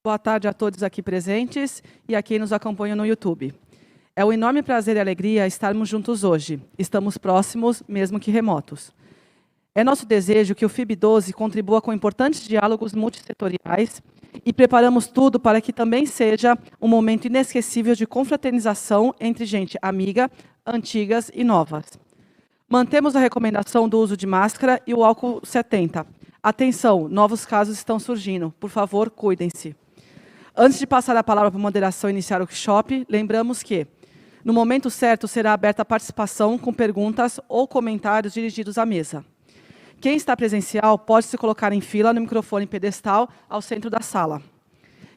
Boa tarde a todos aqui presentes e a quem nos acompanha no YouTube. É um enorme prazer e alegria estarmos juntos hoje. Estamos próximos, mesmo que remotos. É nosso desejo que o FIB12 contribua com importantes diálogos multissetoriais e preparamos tudo para que também seja um momento inesquecível de confraternização entre gente amiga, antigas e novas. Mantemos a recomendação do uso de máscara e o álcool 70. Atenção, novos casos estão surgindo. Por favor, cuidem-se. Antes de passar a palavra para a moderação e iniciar o workshop, lembramos que, no momento certo, será aberta a participação com perguntas ou comentários dirigidos à mesa. Quem está presencial pode se colocar em fila no microfone pedestal ao centro da sala.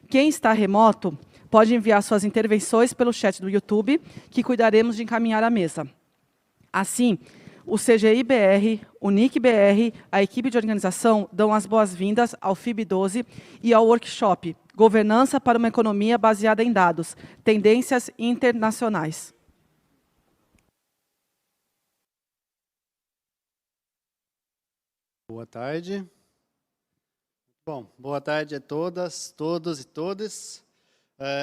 Quem está remoto pode enviar suas intervenções pelo chat do YouTube, que cuidaremos de encaminhar à mesa. Assim, o CGI-BR, o NIC-BR, a equipe de organização dão as boas-vindas ao FIB12 e ao workshop Governança para uma Economia Baseada em Dados, Tendências Internacionais. Boa tarde. Bom, boa tarde a todas, todos e todas.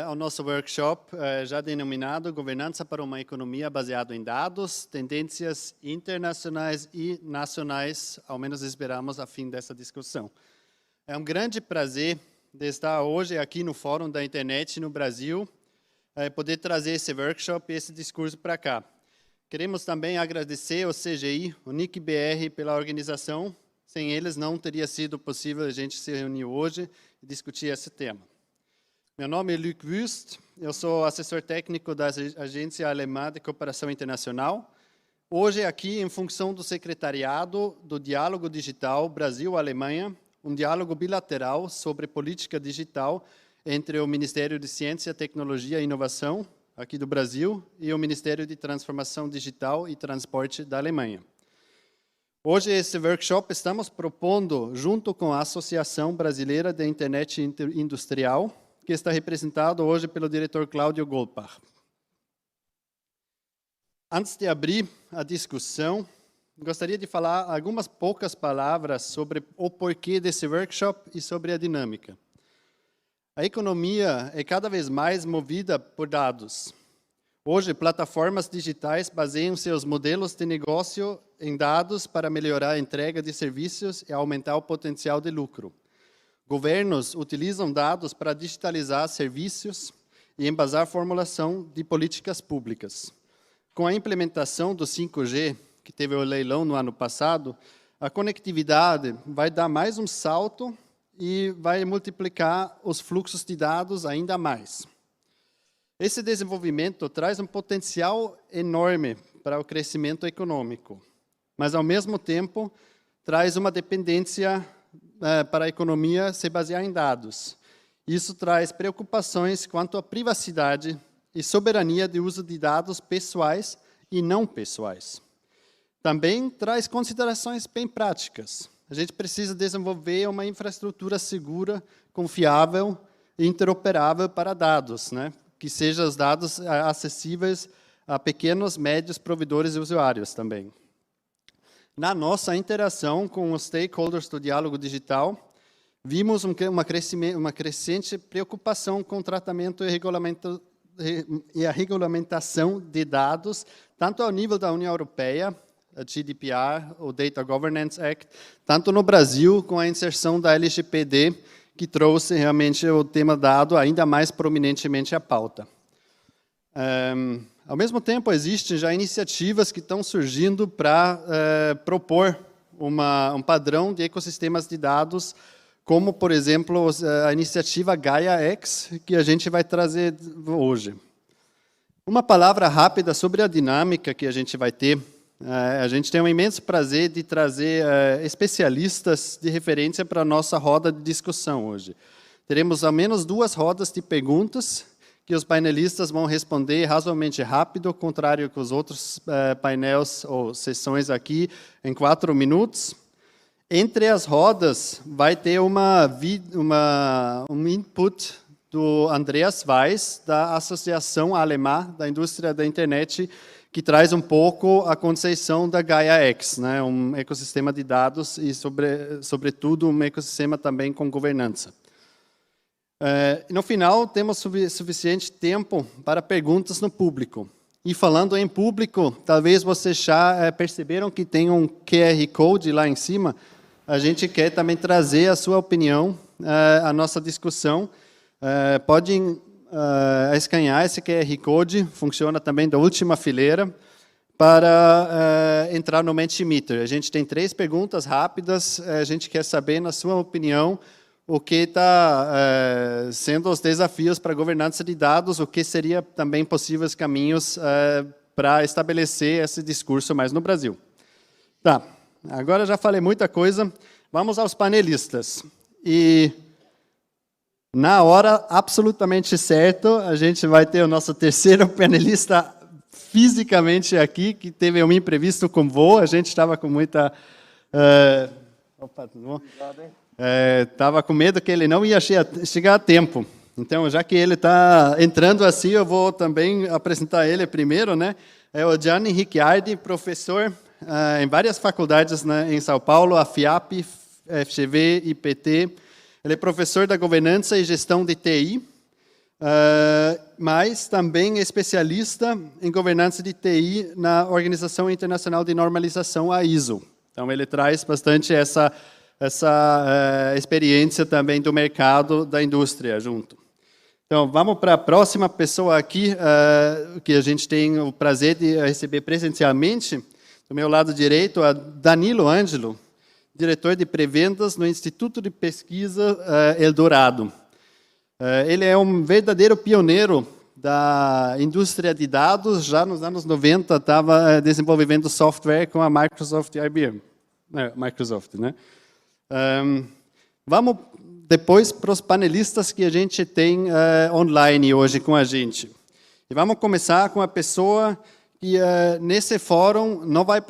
Ao nosso workshop, já denominado Governança para uma Economia Baseada em Dados, Tendências Internacionais e Nacionais, ao menos esperamos a fim dessa discussão. É um grande prazer de estar hoje aqui no Fórum da Internet no Brasil, poder trazer esse workshop e esse discurso para cá. Queremos também agradecer ao CGI, o NIC-BR, pela organização. Sem eles não teria sido possível a gente se reunir hoje e discutir esse tema. Meu nome é Luc Wüst, eu sou assessor técnico da Agência Alemã de Cooperação Internacional. Hoje aqui em função do secretariado do Diálogo Digital Brasil-Alemanha, um diálogo bilateral sobre política digital entre o Ministério de Ciência, Tecnologia e Inovação, aqui do Brasil, e o Ministério de Transformação Digital e Transporte da Alemanha. Hoje, esse workshop, estamos propondo, junto com a Associação Brasileira de Internet Industrial, que está representado hoje pelo diretor Cláudio Goldbach. Antes de abrir a discussão, gostaria de falar algumas poucas palavras sobre o porquê desse workshop e sobre a dinâmica. A economia é cada vez mais movida por dados. Hoje, plataformas digitais baseiam seus modelos de negócio em dados para melhorar a entrega de serviços e aumentar o potencial de lucro. Governos utilizam dados para digitalizar serviços e embasar a formulação de políticas públicas. Com a implementação do 5G, que teve o leilão no ano passado, a conectividade vai dar mais um salto e vai multiplicar os fluxos de dados ainda mais. Esse desenvolvimento traz um potencial enorme para o crescimento econômico, mas, ao mesmo tempo, traz uma dependência para a economia se basear em dados. Isso traz preocupações quanto à privacidade e soberania de uso de dados pessoais e não pessoais. Também traz considerações bem práticas. A gente precisa desenvolver uma infraestrutura segura, confiável e interoperável para dados, né? Que sejam os dados acessíveis a pequenos, médios provedores e usuários também. Na nossa interação com os stakeholders do diálogo digital, vimos uma crescente preocupação com o tratamento e a regulamentação de dados, tanto ao nível da União Europeia, a GDPR, o Data Governance Act, tanto no Brasil, com a inserção da LGPD, que trouxe realmente o tema dado ainda mais prominentemente à pauta. Ao mesmo tempo, existem já iniciativas que estão surgindo para propor um padrão de ecossistemas de dados, como, por exemplo, a iniciativa Gaia-X, que a gente vai trazer hoje. Uma palavra rápida sobre a dinâmica que a gente vai ter. A gente tem um imenso prazer de trazer especialistas de referência para a nossa roda de discussão hoje. Teremos ao menos 2 rodas de perguntas que os painelistas vão responder razoavelmente rápido, ao contrário que os outros painéis ou sessões aqui, em 4 minutos. Entre as rodas, vai ter um input do Andreas Weiss, da Associação Alemã da Indústria da Internet, que traz um pouco a conceito da Gaia-X, né? Um ecossistema de dados e, sobretudo, um ecossistema também com governança. No final, temos suficiente tempo para perguntas no público. E falando em público, talvez vocês já perceberam que tem um QR Code lá em cima. A gente quer também trazer a sua opinião, a nossa discussão. Podem escanear esse QR Code, funciona também da última fileira, para entrar no Mentimeter. A gente tem 3 perguntas rápidas, a gente quer saber, na sua opinião, o que está sendo os desafios para a governança de dados, o que seria também possíveis caminhos para estabelecer esse discurso mais no Brasil. Tá, agora já falei muita coisa, vamos aos panelistas. E na hora absolutamente certa, a gente vai ter o nosso terceiro panelista fisicamente aqui, que teve um imprevisto com voo, a gente estava com muita... Opa, tudo bom? Estava com medo que ele não ia chegar a tempo. Então, já que ele está entrando assim, eu vou também apresentar ele primeiro, né? É o Gianni Ricciardi, professor em várias faculdades, né, em São Paulo, a FIAP, FGV, IPT. Ele é professor da governança e gestão de TI, mas também é especialista em governança de TI na Organização Internacional de Normalização, a ISO. Então, ele traz bastante essa experiência também do mercado, da indústria junto. Então, vamos para a próxima pessoa aqui, que a gente tem o prazer de receber presencialmente. Do meu lado direito, a Danilo Ângelo, diretor de pré-vendas no Instituto de Pesquisa Eldorado. Ele é um verdadeiro pioneiro da indústria de dados, já nos anos 90 estava desenvolvendo software com a Microsoft e IBM. Microsoft, né? Vamos depois para os panelistas que a gente tem online hoje com a gente. E vamos começar com a pessoa que nesse fórum não vai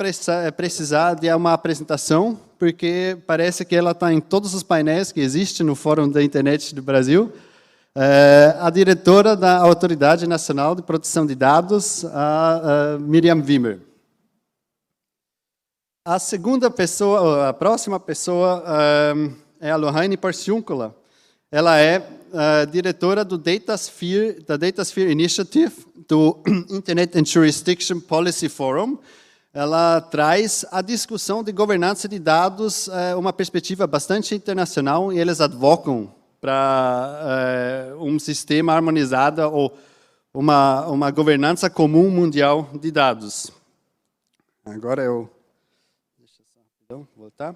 precisar de uma apresentação, porque parece que ela está em todos os painéis que existem no Fórum da Internet do Brasil. A diretora da Autoridade Nacional de Proteção de Dados, a Miriam Wimmer. A segunda pessoa, a próxima pessoa é a Lohane Porciúncula. Ela é diretora do da Datasphere Initiative, do Internet and Jurisdiction Policy Forum. Ela traz a discussão de governança de dados, uma perspectiva bastante internacional, e eles advocam para um sistema harmonizado ou uma governança comum mundial de dados. Agora eu... Então, voltar.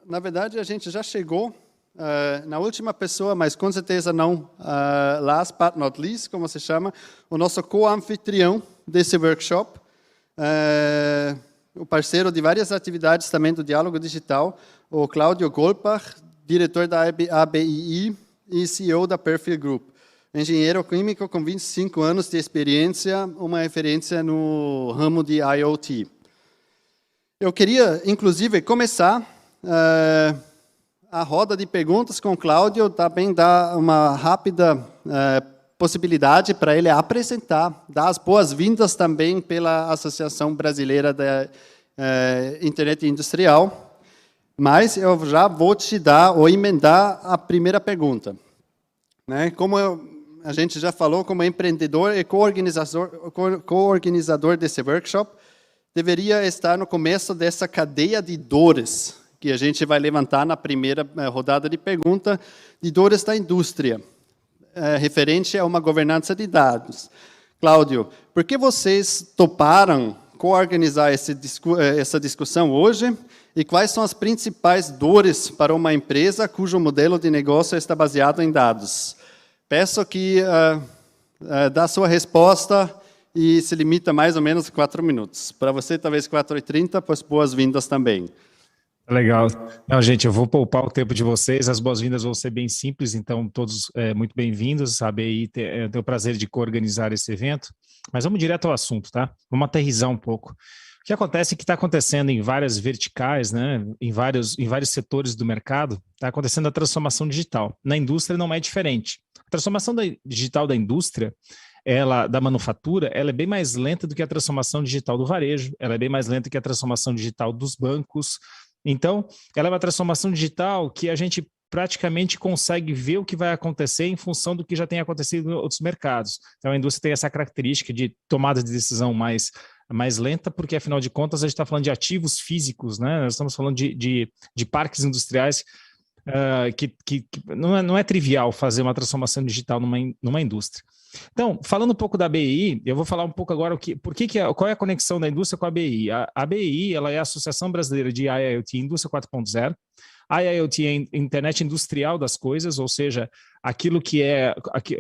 Na verdade, a gente já chegou na última pessoa, mas com certeza não last but not least, como se chama, o nosso co-anfitrião desse workshop, o parceiro de várias atividades também do Diálogo Digital, o Cláudio Golpach, diretor da ABII e CEO da Perfil Group. Engenheiro químico com 25 anos de experiência, uma referência no ramo de IoT. Eu queria, inclusive, começar a roda de perguntas com o Cláudio, também dar uma rápida possibilidade para ele apresentar, dar as boas-vindas também pela Associação Brasileira da Internet Industrial. Mas eu já vou te dar ou emendar a primeira pergunta. Né? Como a gente já falou, como empreendedor e co-organizador desse workshop, deveria estar no começo dessa cadeia de dores que a gente vai levantar na primeira rodada de pergunta, de dores da indústria, referente a uma governança de dados. Cláudio, por que vocês toparam co-organizar essa discussão hoje? E quais são as principais dores para uma empresa cujo modelo de negócio está baseado em dados? Peço que dá a sua resposta e se limita mais ou menos a 4 minutos. Para você, talvez 4h30, pois boas-vindas também. Legal. Não, gente, eu vou poupar o tempo de vocês, as boas-vindas vão ser bem simples, então todos muito bem-vindos, sabe, aí ter o prazer de co-organizar esse evento, mas vamos direto ao assunto, tá? Vamos aterrissar um pouco. O que acontece é que está acontecendo em várias verticais, né, em vários setores do mercado, está acontecendo a transformação digital. Na indústria não é diferente. A transformação digital da indústria, da manufatura, ela é bem mais lenta do que a transformação digital do varejo, ela é bem mais lenta que a transformação digital dos bancos. Então, ela é uma transformação digital que a gente praticamente consegue ver o que vai acontecer em função do que já tem acontecido em outros mercados. Então, a indústria tem essa característica de tomada de decisão mais lenta, porque, afinal de contas, a gente está falando de ativos físicos, né? Nós estamos falando de parques industriais que não é trivial fazer uma transformação digital numa indústria. Então, falando um pouco da BI, eu vou falar um pouco agora qual é a conexão da indústria com a BI. A BI ela é a Associação Brasileira de IIoT Indústria 4.0. A IIoT é a Internet Industrial das Coisas, ou seja, aquilo que é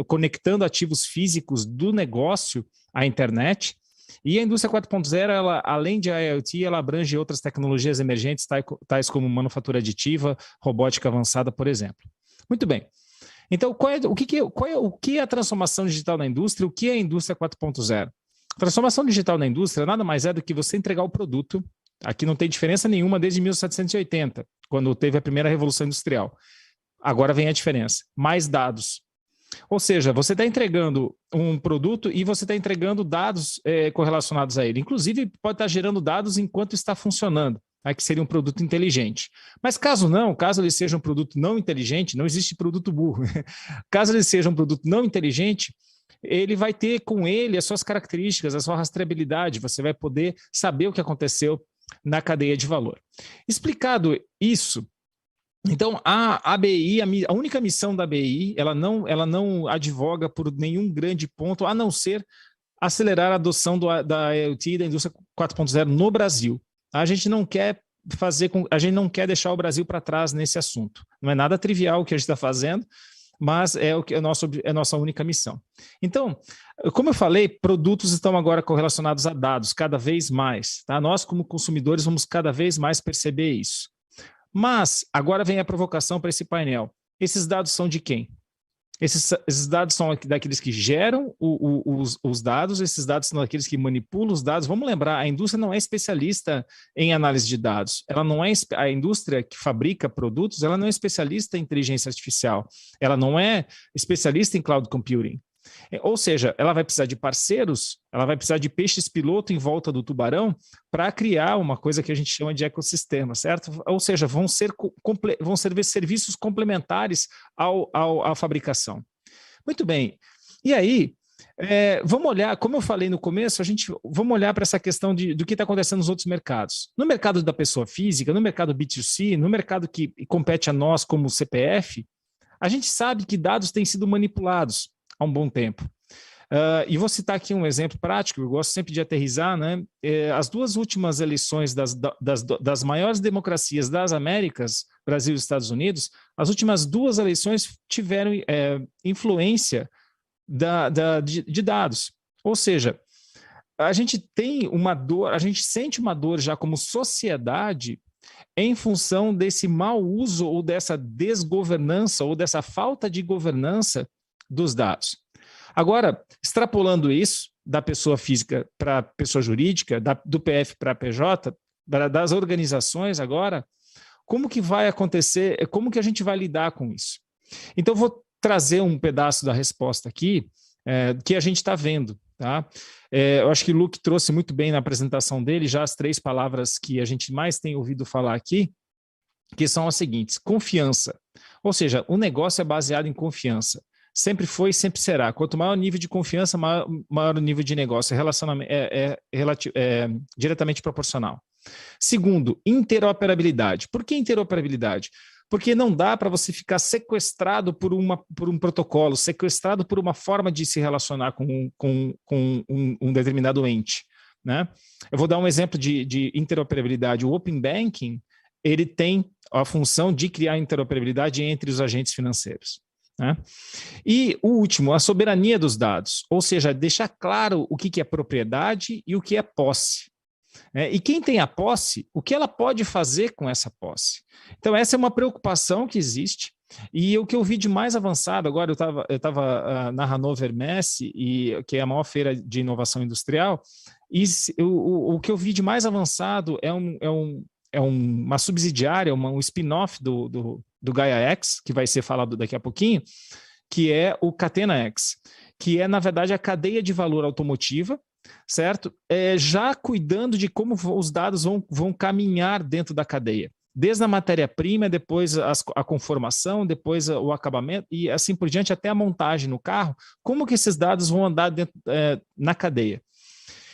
conectando ativos físicos do negócio à internet. E a indústria 4.0, ela, além de IoT, ela abrange outras tecnologias emergentes, tais como manufatura aditiva, robótica avançada, por exemplo. Muito bem. Então, o que é a transformação digital na indústria? O que é a indústria 4.0? A transformação digital na indústria nada mais é do que você entregar o produto. Aqui não tem diferença nenhuma desde 1780, quando teve a primeira revolução industrial. Agora vem a diferença. Mais dados. Ou seja, você está entregando um produto e você está entregando dados correlacionados a ele. Inclusive, pode estar gerando dados enquanto está funcionando, que seria um produto inteligente. Mas caso ele seja um produto não inteligente, não existe produto burro. Caso ele seja um produto não inteligente, ele vai ter com ele as suas características, a sua rastreabilidade, você vai poder saber o que aconteceu na cadeia de valor. Explicado isso, então, a BI, a única missão da BI, ela não advoga por nenhum grande ponto, a não ser acelerar a adoção da IoT e da indústria 4.0 no Brasil. A gente não quer deixar o Brasil para trás nesse assunto. Não é nada trivial o que a gente está fazendo, mas é a nossa única missão. Então, como eu falei, produtos estão agora correlacionados a dados cada vez mais. Tá? Nós, como consumidores, vamos cada vez mais perceber isso. Mas agora vem a provocação para esse painel. Esses dados são de quem? Esses dados são daqueles que geram os dados, esses dados são daqueles que manipulam os dados. Vamos lembrar, a indústria não é especialista em análise de dados. A indústria que fabrica produtos, ela não é especialista em inteligência artificial. Ela não é especialista em cloud computing. Ou seja, ela vai precisar de parceiros, ela vai precisar de peixes piloto em volta do tubarão para criar uma coisa que a gente chama de ecossistema, certo? Ou seja, vão ser serviços complementares à fabricação. Muito bem. E aí, vamos olhar, como eu falei no começo, vamos olhar para essa questão do que está acontecendo nos outros mercados. No mercado da pessoa física, no mercado B2C, no mercado que compete a nós como CPF, a gente sabe que dados têm sido manipulados há um bom tempo. E vou citar aqui um exemplo prático, eu gosto sempre de aterrissar, né? As duas últimas eleições das maiores democracias das Américas, Brasil e Estados Unidos, as últimas duas eleições tiveram influência de dados. Ou seja, a gente tem uma dor, a gente sente uma dor já como sociedade em função desse mau uso ou dessa desgovernança ou dessa falta de governança dos dados. Agora, extrapolando isso da pessoa física para a pessoa jurídica, do PF para a PJ, das organizações agora, como que vai acontecer, como que a gente vai lidar com isso? Então, eu vou trazer um pedaço da resposta aqui, que a gente está vendo. Tá? Eu acho que o Luke trouxe muito bem na apresentação dele já as 3 palavras que a gente mais tem ouvido falar aqui, que são as seguintes: confiança. Ou seja, o negócio é baseado em confiança. Sempre foi e sempre será. Quanto maior o nível de confiança, maior o nível de negócio. Relacionamento é diretamente proporcional. Segundo, interoperabilidade. Por que interoperabilidade? Porque não dá para você ficar sequestrado por um protocolo, sequestrado por uma forma de se relacionar com um determinado ente. Né? Eu vou dar um exemplo de interoperabilidade. O Open Banking, ele tem a função de criar interoperabilidade entre os agentes financeiros. Né? E o último, a soberania dos dados, ou seja, deixar claro o que é propriedade e o que é posse. E quem tem a posse, o que ela pode fazer com essa posse? Então, essa é uma preocupação que existe. E o que eu vi de mais avançado, agora eu estava na Hannover Messe, que é a maior feira de inovação industrial, e o que eu vi de mais avançado é uma subsidiária, um spin-off do Gaia-X, que vai ser falado daqui a pouquinho, que é o Catena-X, que é, na verdade, a cadeia de valor automotiva, certo? Já cuidando de como os dados vão caminhar dentro da cadeia, desde a matéria-prima, depois a conformação, depois o acabamento e assim por diante, até a montagem no carro, como que esses dados vão andar na cadeia.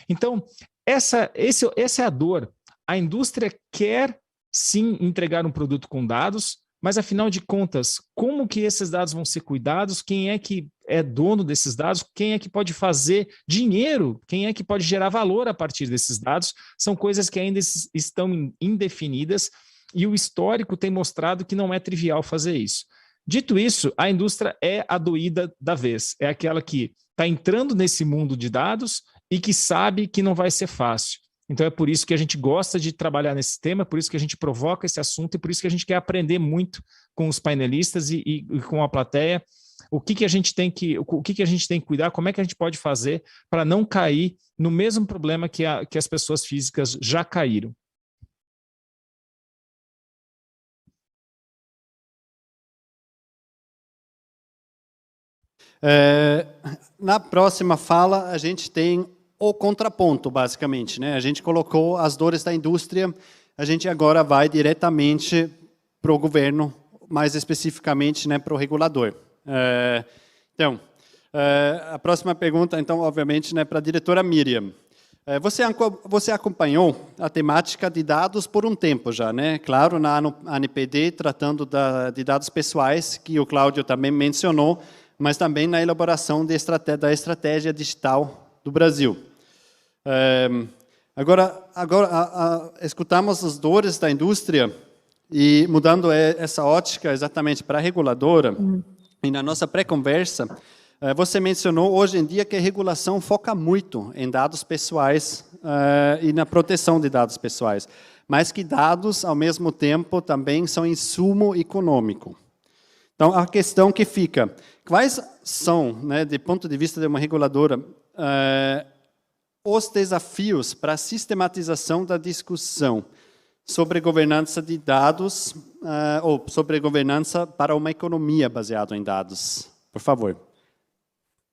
Então, essa é a dor. A indústria quer, sim, entregar um produto com dados, mas, afinal de contas, como que esses dados vão ser cuidados? Quem é que é dono desses dados? Quem é que pode fazer dinheiro? Quem é que pode gerar valor a partir desses dados? São coisas que ainda estão indefinidas e o histórico tem mostrado que não é trivial fazer isso. Dito isso, a indústria é a doída da vez. É aquela que está entrando nesse mundo de dados e que sabe que não vai ser fácil. Então é por isso que a gente gosta de trabalhar nesse tema, por isso que a gente provoca esse assunto e por isso que a gente quer aprender muito com os painelistas e com a plateia o que a gente tem que cuidar, como é que a gente pode fazer para não cair no mesmo problema que as pessoas físicas já caíram. Na próxima fala, a gente tem o contraponto, basicamente, né? A gente colocou as dores da indústria, a gente agora vai diretamente para o governo, mais especificamente, né, para o regulador. Então, a próxima pergunta, então, obviamente, né, para a diretora Miriam. Você acompanhou a temática de dados por um tempo já, né? Claro, na ANPD, tratando de dados pessoais, que o Cláudio também mencionou, mas também na elaboração da estratégia digital do Brasil. Agora escutamos as dores da indústria e mudando essa ótica exatamente para a reguladora, e na nossa pré-conversa, você mencionou hoje em dia que a regulação foca muito em dados pessoais e na proteção de dados pessoais, mas que dados, ao mesmo tempo, também são insumo econômico. Então, a questão que fica, quais são, né, do ponto de vista de uma reguladora, os desafios para a sistematização da discussão sobre governança de dados ou sobre governança para uma economia baseada em dados? Por favor.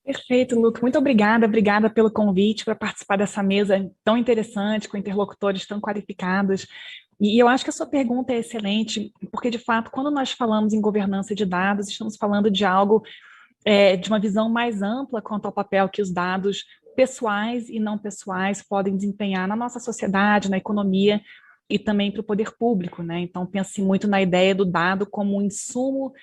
Perfeito, Luca. Muito obrigada pelo convite para participar dessa mesa tão interessante, com interlocutores tão qualificados. E eu acho que a sua pergunta é excelente, porque, de fato, quando nós falamos em governança de dados, estamos falando de algo, de uma visão mais ampla quanto ao papel que os dados pessoais e não pessoais podem desempenhar na nossa sociedade, na economia e também para o poder público, né? Então, pense muito na ideia do dado como um insumo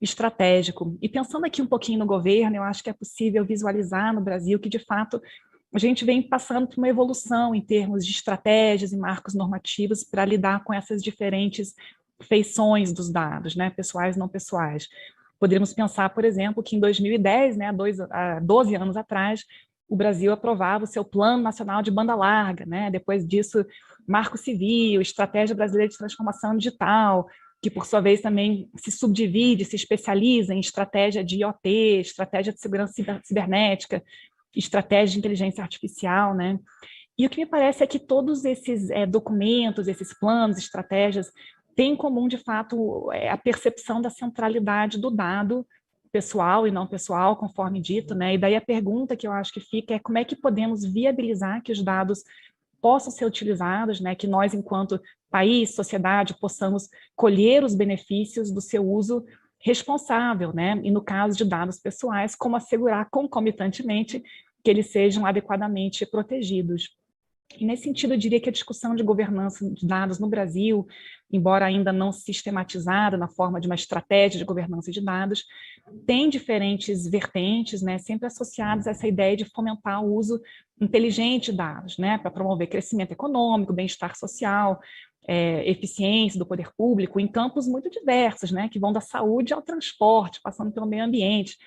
estratégico. E pensando aqui um pouquinho no governo, eu acho que é possível visualizar no Brasil que, de fato, a gente vem passando por uma evolução em termos de estratégias e marcos normativos para lidar com essas diferentes feições dos dados, né, pessoais e não pessoais. Poderíamos pensar, por exemplo, que em 2010, né, 12 anos atrás, o Brasil aprovava o seu Plano Nacional de Banda Larga, né, depois disso, Marco Civil, Estratégia Brasileira de Transformação Digital, que, por sua vez, também se subdivide, se especializa em estratégia de IoT, estratégia de segurança cibernética, estratégia de inteligência artificial, né? E o que me parece é que todos esses documentos, esses planos, estratégias, têm em comum, de fato, a percepção da centralidade do dado pessoal e não pessoal, conforme dito, né? E daí a pergunta que eu acho que fica é como é que podemos viabilizar que os dados possam ser utilizados, né? Que nós, enquanto país, sociedade, possamos colher os benefícios do seu uso responsável, né? E no caso de dados pessoais, como assegurar concomitantemente que eles sejam adequadamente protegidos. E nesse sentido, eu diria que a discussão de governança de dados no Brasil, embora ainda não sistematizada na forma de uma estratégia de governança de dados, tem diferentes vertentes, né, sempre associadas a essa ideia de fomentar o uso inteligente de dados, né, para promover crescimento econômico, bem-estar social, eficiência do poder público, em campos muito diversos, né, que vão da saúde ao transporte, passando pelo meio ambiente,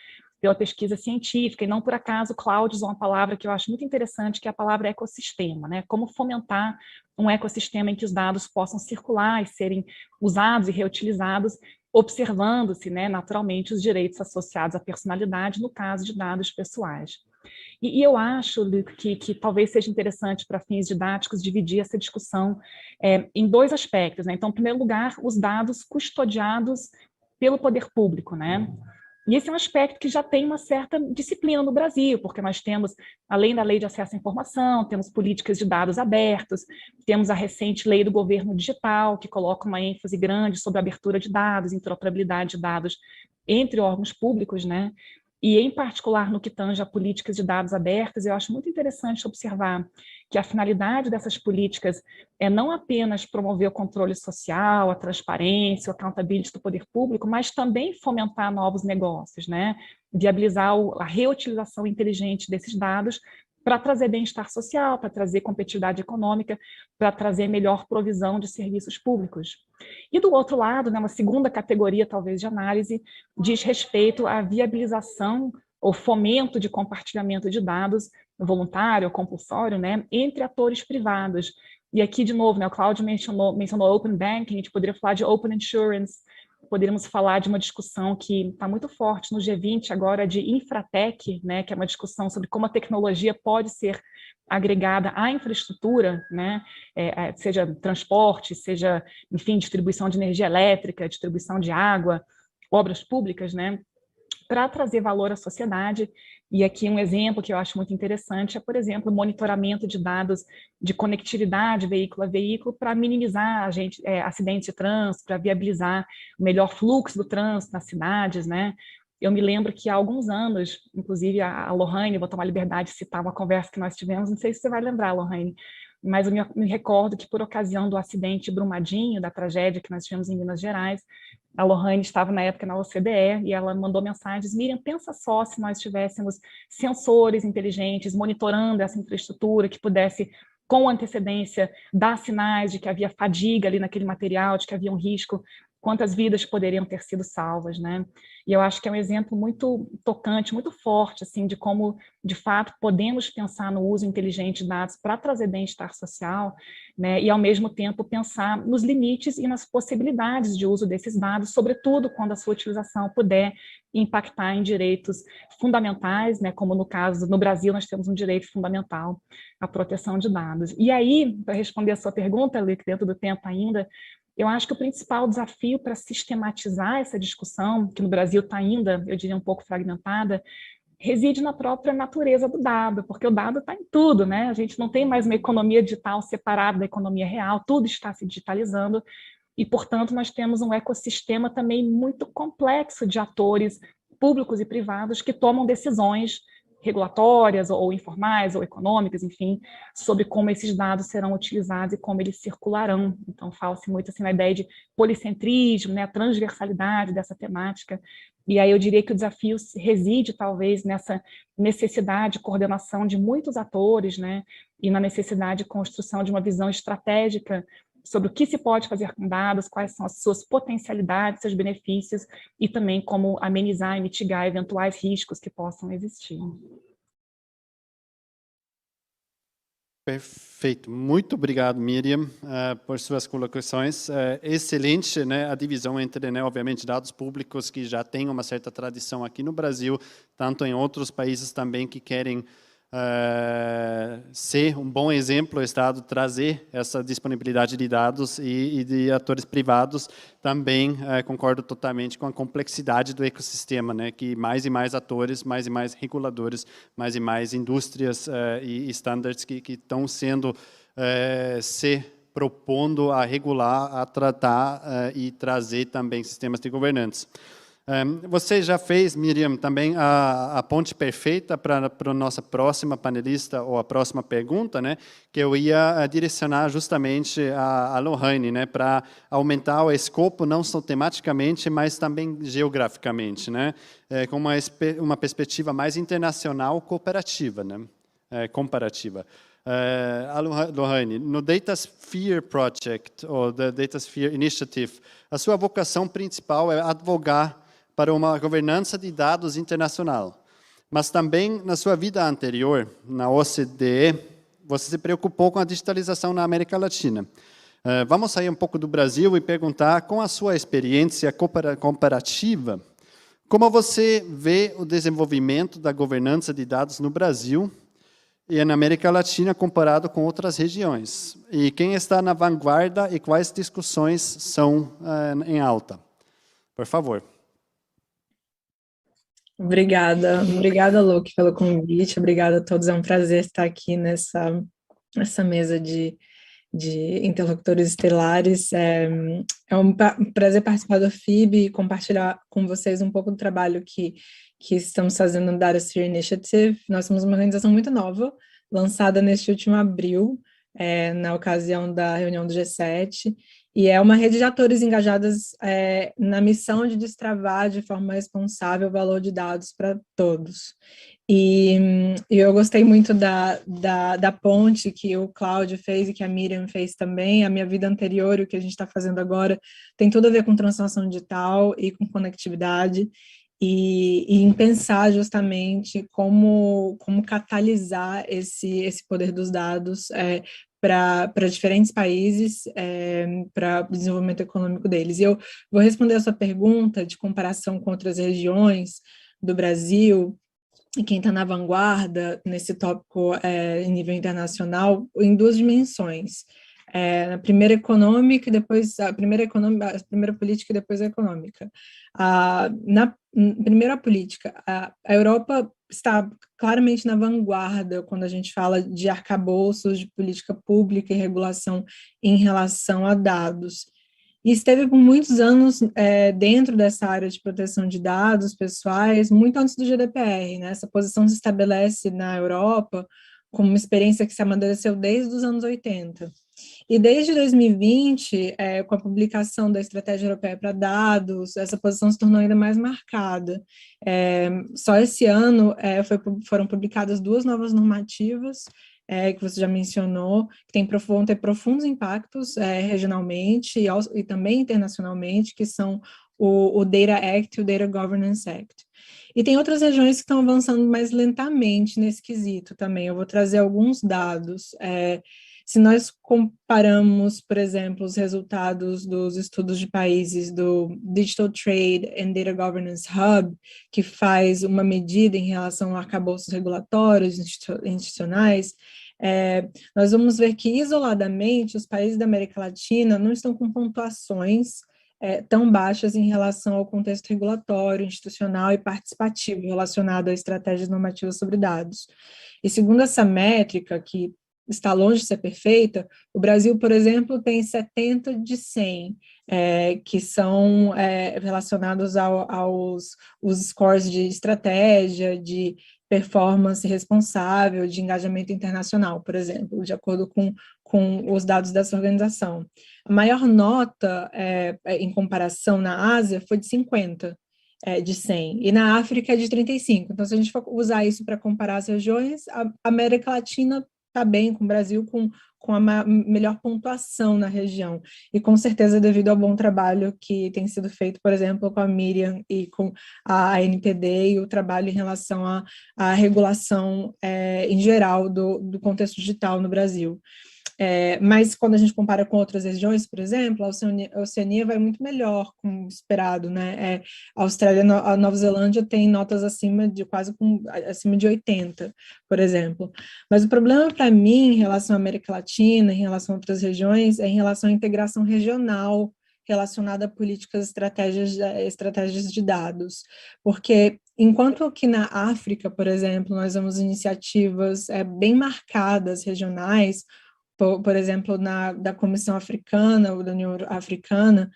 pela pesquisa científica, e não por acaso Cláudio usou uma palavra que eu acho muito interessante, que é a palavra ecossistema, né? Como fomentar um ecossistema em que os dados possam circular e serem usados e reutilizados, observando-se, né, naturalmente, os direitos associados à personalidade, no caso de dados pessoais. E eu acho, Luke, que talvez seja interessante para fins didáticos dividir essa discussão em dois aspectos, né? Então, em primeiro lugar, os dados custodiados pelo poder público, né? E esse é um aspecto que já tem uma certa disciplina no Brasil, porque nós temos, além da Lei de Acesso à Informação, temos políticas de dados abertos, temos a recente Lei do Governo Digital, que coloca uma ênfase grande sobre a abertura de dados, interoperabilidade de dados entre órgãos públicos, né? E, em particular, no que tange a políticas de dados abertas, eu acho muito interessante observar que a finalidade dessas políticas é não apenas promover o controle social, a transparência, o accountability do poder público, mas também fomentar novos negócios, né? Viabilizar a reutilização inteligente desses dados para trazer bem-estar social, para trazer competitividade econômica, para trazer melhor provisão de serviços públicos. E do outro lado, né, uma segunda categoria, talvez, de análise, diz respeito à viabilização ou fomento de compartilhamento de dados voluntário ou compulsório, né, entre atores privados. E aqui, de novo, né, o Cláudio mencionou Open Banking, a gente poderia falar de Open Insurance, poderíamos falar de uma discussão que está muito forte no G20 agora de infratech, né, que é uma discussão sobre como a tecnologia pode ser agregada à infraestrutura, né, seja transporte, seja, enfim, distribuição de energia elétrica, distribuição de água, obras públicas, né, para trazer valor à sociedade. E aqui um exemplo que eu acho muito interessante é, por exemplo, o monitoramento de dados de conectividade veículo a veículo para minimizar acidentes de trânsito, para viabilizar o melhor fluxo do trânsito nas cidades, né? Eu me lembro que há alguns anos, inclusive a Lohane, vou tomar liberdade de citar uma conversa que nós tivemos, não sei se você vai lembrar, Lohane, mas eu me recordo que por ocasião do acidente Brumadinho, da tragédia que nós tivemos em Minas Gerais, a Lohane estava na época na OCDE e ela mandou mensagens: Miriam, pensa só se nós tivéssemos sensores inteligentes monitorando essa infraestrutura que pudesse, com antecedência, dar sinais de que havia fadiga ali naquele material, de que havia um risco, quantas vidas poderiam ter sido salvas, né? E eu acho que é um exemplo muito tocante, muito forte, assim, de como, de fato, podemos pensar no uso inteligente de dados para trazer bem-estar social, né? E, ao mesmo tempo, pensar nos limites e nas possibilidades de uso desses dados, sobretudo quando a sua utilização puder impactar em direitos fundamentais, né? Como no caso, no Brasil, nós temos um direito fundamental à proteção de dados. E aí, para responder a sua pergunta, Lick, dentro do tempo ainda, eu acho que o principal desafio para sistematizar essa discussão, que no Brasil está ainda, eu diria, um pouco fragmentada, reside na própria natureza do dado, porque o dado está em tudo, né? A gente não tem mais uma economia digital separada da economia real, tudo está se digitalizando, e, portanto, nós temos um ecossistema também muito complexo de atores públicos e privados que tomam decisões regulatórias ou informais ou econômicas, enfim, sobre como esses dados serão utilizados e como eles circularão. Então, fala-se muito assim na ideia de policentrismo, né, a transversalidade dessa temática. E aí eu diria que o desafio reside, talvez, nessa necessidade de coordenação de muitos atores, né, e na necessidade de construção de uma visão estratégica sobre o que se pode fazer com dados, quais são as suas potencialidades, seus benefícios, e também como amenizar e mitigar eventuais riscos que possam existir. Perfeito. Muito obrigado, Miriam, por suas colocações. Excelente, né, a divisão entre, né, obviamente, dados públicos que já têm uma certa tradição aqui no Brasil, tanto em outros países também que querem ser um bom exemplo, o Estado trazer essa disponibilidade de dados e de atores privados. Também concordo totalmente com a complexidade do ecossistema, né, que mais e mais atores, mais e mais reguladores, mais e mais indústrias e standards que estão sendo se propondo a regular, a tratar e trazer também sistemas de governança. Você já fez, Miriam, também a ponte perfeita para a nossa próxima panelista, ou a próxima pergunta, né, que eu ia direcionar justamente a Lohane, né, para aumentar o escopo, não só tematicamente, mas também geograficamente, né, com uma perspectiva mais internacional, cooperativa, né, comparativa. Lohane, no DataSphere Project, ou the DataSphere Initiative, a sua vocação principal é advogar para uma governança de dados internacional. Mas também, na sua vida anterior, na OCDE, você se preocupou com a digitalização na América Latina. Vamos sair um pouco do Brasil e perguntar, com a sua experiência comparativa, como você vê o desenvolvimento da governança de dados no Brasil e na América Latina comparado com outras regiões? E quem está na vanguarda e quais discussões são em alta? Por favor. Obrigada, Luke, pelo convite, obrigada a todos, é um prazer estar aqui nessa mesa de interlocutores estelares. É um prazer participar do FIB e compartilhar com vocês um pouco do trabalho que estamos fazendo no Data Sphere Initiative. Nós somos uma organização muito nova, lançada neste último abril, na ocasião da reunião do G7, e é uma rede de atores engajadas na missão de destravar de forma responsável o valor de dados para todos. E eu gostei muito da ponte que o Cláudio fez e que a Miriam fez também. A minha vida anterior e o que a gente está fazendo agora tem tudo a ver com transformação digital e com conectividade, e em pensar justamente como catalisar esse poder dos dados para diferentes países, para o desenvolvimento econômico deles. E eu vou responder a sua pergunta de comparação com outras regiões do Brasil, e quem está na vanguarda nesse tópico em nível internacional, em duas dimensões. A primeira econômica, e depois a primeira política e depois a econômica. Na primeira política, a Europa está claramente na vanguarda quando a gente fala de arcabouços de política pública e regulação em relação a dados. E esteve por muitos anos dentro dessa área de proteção de dados pessoais, muito antes do GDPR, né? Essa posição se estabelece na Europa como uma experiência que se amadureceu desde os anos 80. E desde 2020, com a publicação da Estratégia Europeia para Dados, essa posição se tornou ainda mais marcada. Só esse ano foram publicadas 2 novas normativas, que você já mencionou, que vão ter profundos impactos regionalmente e também internacionalmente, que são o Data Act e o Data Governance Act. E tem outras regiões que estão avançando mais lentamente nesse quesito também. Eu vou trazer alguns dados. Se nós comparamos, por exemplo, os resultados dos estudos de países do Digital Trade and Data Governance Hub, que faz uma medida em relação a arcabouços regulatórios institucionais, nós vamos ver que, isoladamente, os países da América Latina não estão com pontuações tão baixas em relação ao contexto regulatório, institucional e participativo relacionado a estratégias normativas sobre dados. E segundo essa métrica, que está longe de ser perfeita, o Brasil, por exemplo, tem 70 de 100, que são relacionados aos scores de estratégia, de performance responsável, de engajamento internacional, por exemplo, de acordo com os dados dessa organização. A maior nota em comparação na Ásia foi de 50 de 100, e na África é de 35. Então, se a gente for usar isso para comparar as regiões, a América Latina está bem com o Brasil, com a melhor pontuação na região, e com certeza devido ao bom trabalho que tem sido feito, por exemplo, com a Miriam e com a ANPD, e o trabalho em relação à regulação em geral do contexto digital no Brasil. Mas quando a gente compara com outras regiões, por exemplo, a Oceania vai muito melhor, como esperado, né? A Austrália, a Nova Zelândia tem notas acima de 80, por exemplo. Mas o problema para mim, em relação à América Latina, em relação a outras regiões, é em relação à integração regional relacionada a políticas, estratégias de dados. Porque enquanto que na África, por exemplo, nós vemos iniciativas bem marcadas, regionais, por exemplo, da Comissão Africana, ou da União Africana,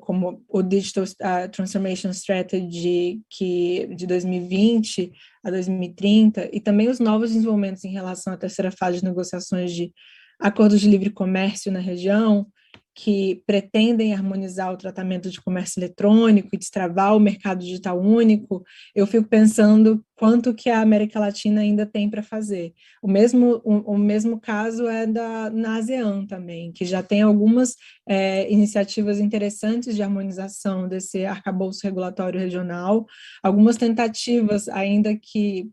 como o Digital Transformation Strategy de 2020 a 2030, e também os novos desenvolvimentos em relação à terceira fase de negociações de acordos de livre comércio na região, que pretendem harmonizar o tratamento de comércio eletrônico e destravar o mercado digital único, eu fico pensando quanto que a América Latina ainda tem para fazer. O mesmo caso na ASEAN também, que já tem algumas iniciativas interessantes de harmonização desse arcabouço regulatório regional, algumas tentativas ainda que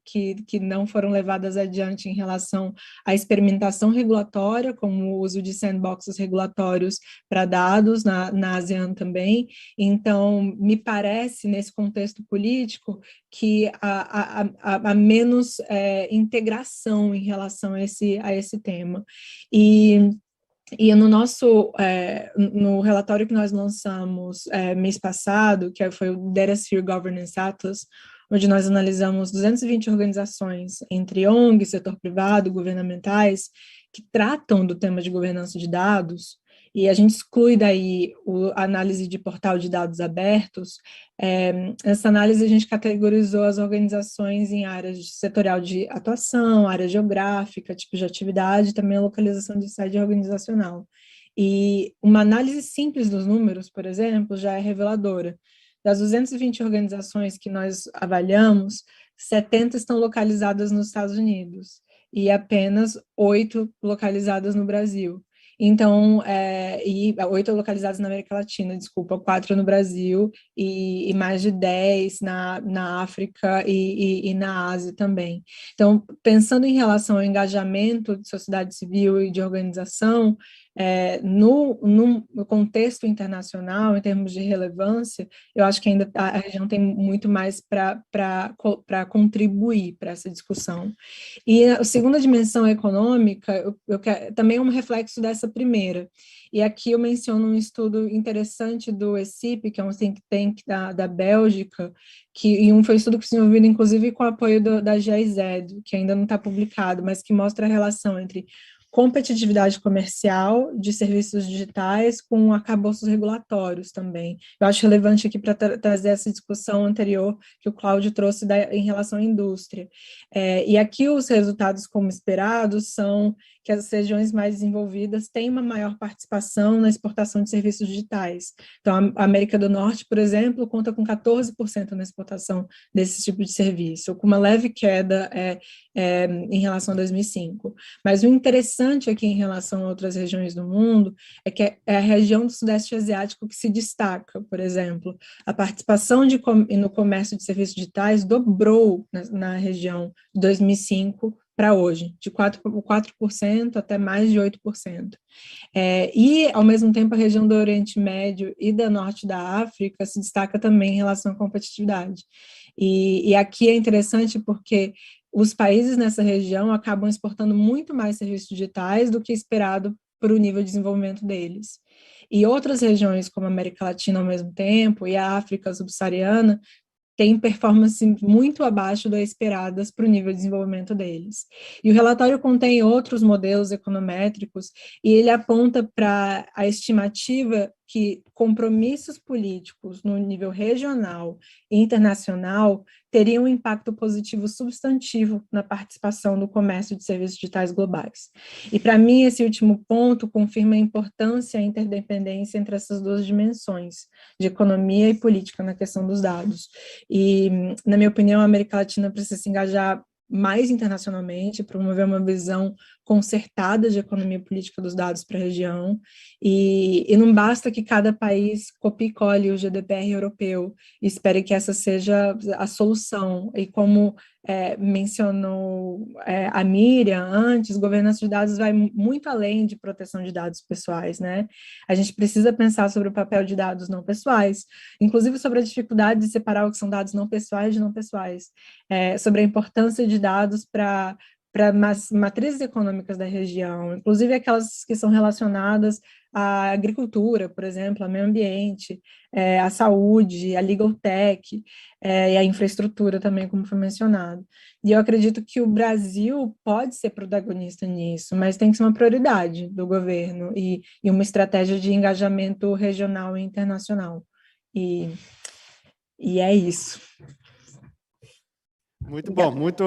não foram levadas adiante em relação à experimentação regulatória, como o uso de sandboxes regulatórios para dados na ASEAN também. Então, me parece, nesse contexto político, que há menos integração em relação a esse tema. E no relatório que nós lançamos mês passado, que foi o Data Sphere Governance Atlas, onde nós analisamos 220 organizações, entre ONGs, setor privado, governamentais, que tratam do tema de governança de dados, e a gente exclui daí a análise de portal de dados abertos. Essa análise a gente categorizou as organizações em áreas de setorial de atuação, área geográfica, tipo de atividade, também a localização de sede organizacional. E uma análise simples dos números, por exemplo, já é reveladora. Das 220 organizações que nós avaliamos, 70 estão localizadas nos Estados Unidos e apenas 8 localizadas no Brasil. Então, 8 localizadas na América Latina, desculpa, 4 no Brasil e mais de 10 na África e na Ásia também. Então, pensando em relação ao engajamento de sociedade civil e de organização, no contexto internacional, em termos de relevância, eu acho que ainda a região tem muito mais para contribuir para essa discussão. E a segunda dimensão econômica, também é um reflexo dessa primeira. E aqui eu menciono um estudo interessante do ECIP, que é um think tank da Bélgica, foi um estudo que se desenvolveu, inclusive, com o apoio da GIZ, que ainda não está publicado, mas que mostra a relação entre competitividade comercial de serviços digitais com arcabouços regulatórios também. Eu acho relevante aqui para trazer essa discussão anterior que o Cláudio trouxe em relação à indústria. E aqui os resultados, como esperados, são que as regiões mais desenvolvidas têm uma maior participação na exportação de serviços digitais. Então, a América do Norte, por exemplo, conta com 14% na exportação desse tipo de serviço, com uma leve queda em relação a 2005. Mas o interessante aqui em relação a outras regiões do mundo é que é a região do Sudeste Asiático que se destaca, por exemplo. A participação no comércio de serviços digitais dobrou na região de 2005 para hoje, de 4% até mais de 8%. E, ao mesmo tempo, a região do Oriente Médio e da Norte da África se destaca também em relação à competitividade. E aqui é interessante porque os países nessa região acabam exportando muito mais serviços digitais do que esperado para o nível de desenvolvimento deles. E outras regiões, como a América Latina ao mesmo tempo, e a África subsaariana, têm performance muito abaixo das esperadas para o nível de desenvolvimento deles. E o relatório contém outros modelos econométricos e ele aponta para a estimativa que compromissos políticos no nível regional e internacional teriam um impacto positivo substantivo na participação do comércio de serviços digitais globais. E, para mim, esse último ponto confirma a importância e a interdependência entre essas duas dimensões, de economia e política na questão dos dados. E, na minha opinião, a América Latina precisa se engajar mais internacionalmente, promover uma visão concertada de economia política dos dados para a região, e não basta que cada país copie e cole o GDPR europeu e espere que essa seja a solução, e como mencionou a Miriam antes, governança de dados vai muito além de proteção de dados pessoais, né? A gente precisa pensar sobre o papel de dados não pessoais, inclusive sobre a dificuldade de separar o que são dados não pessoais de não pessoais, sobre a importância de dados para matrizes econômicas da região, inclusive aquelas que são relacionadas à agricultura, por exemplo, ao meio ambiente, à saúde, à legal tech, e à infraestrutura também, como foi mencionado. E eu acredito que o Brasil pode ser protagonista nisso, mas tem que ser uma prioridade do governo e uma estratégia de engajamento regional e internacional. E é isso. Muito bom, muito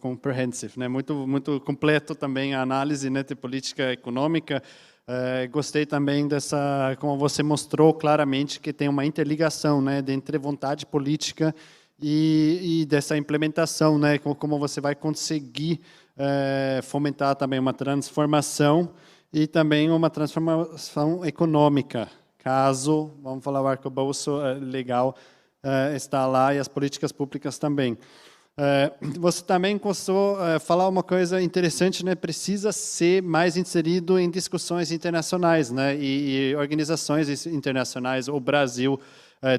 comprehensive, né? Muito completo também a análise, né, de política econômica. Gostei também dessa, como você mostrou claramente que tem uma interligação, né, entre vontade política e dessa implementação, né, como você vai conseguir fomentar também uma transformação e também uma transformação econômica, caso, vamos falar, o arcabouço legal está lá e as políticas públicas também. Você também gostou falar uma coisa interessante, né? Precisa ser mais inserido em discussões internacionais, né? E organizações internacionais. O Brasil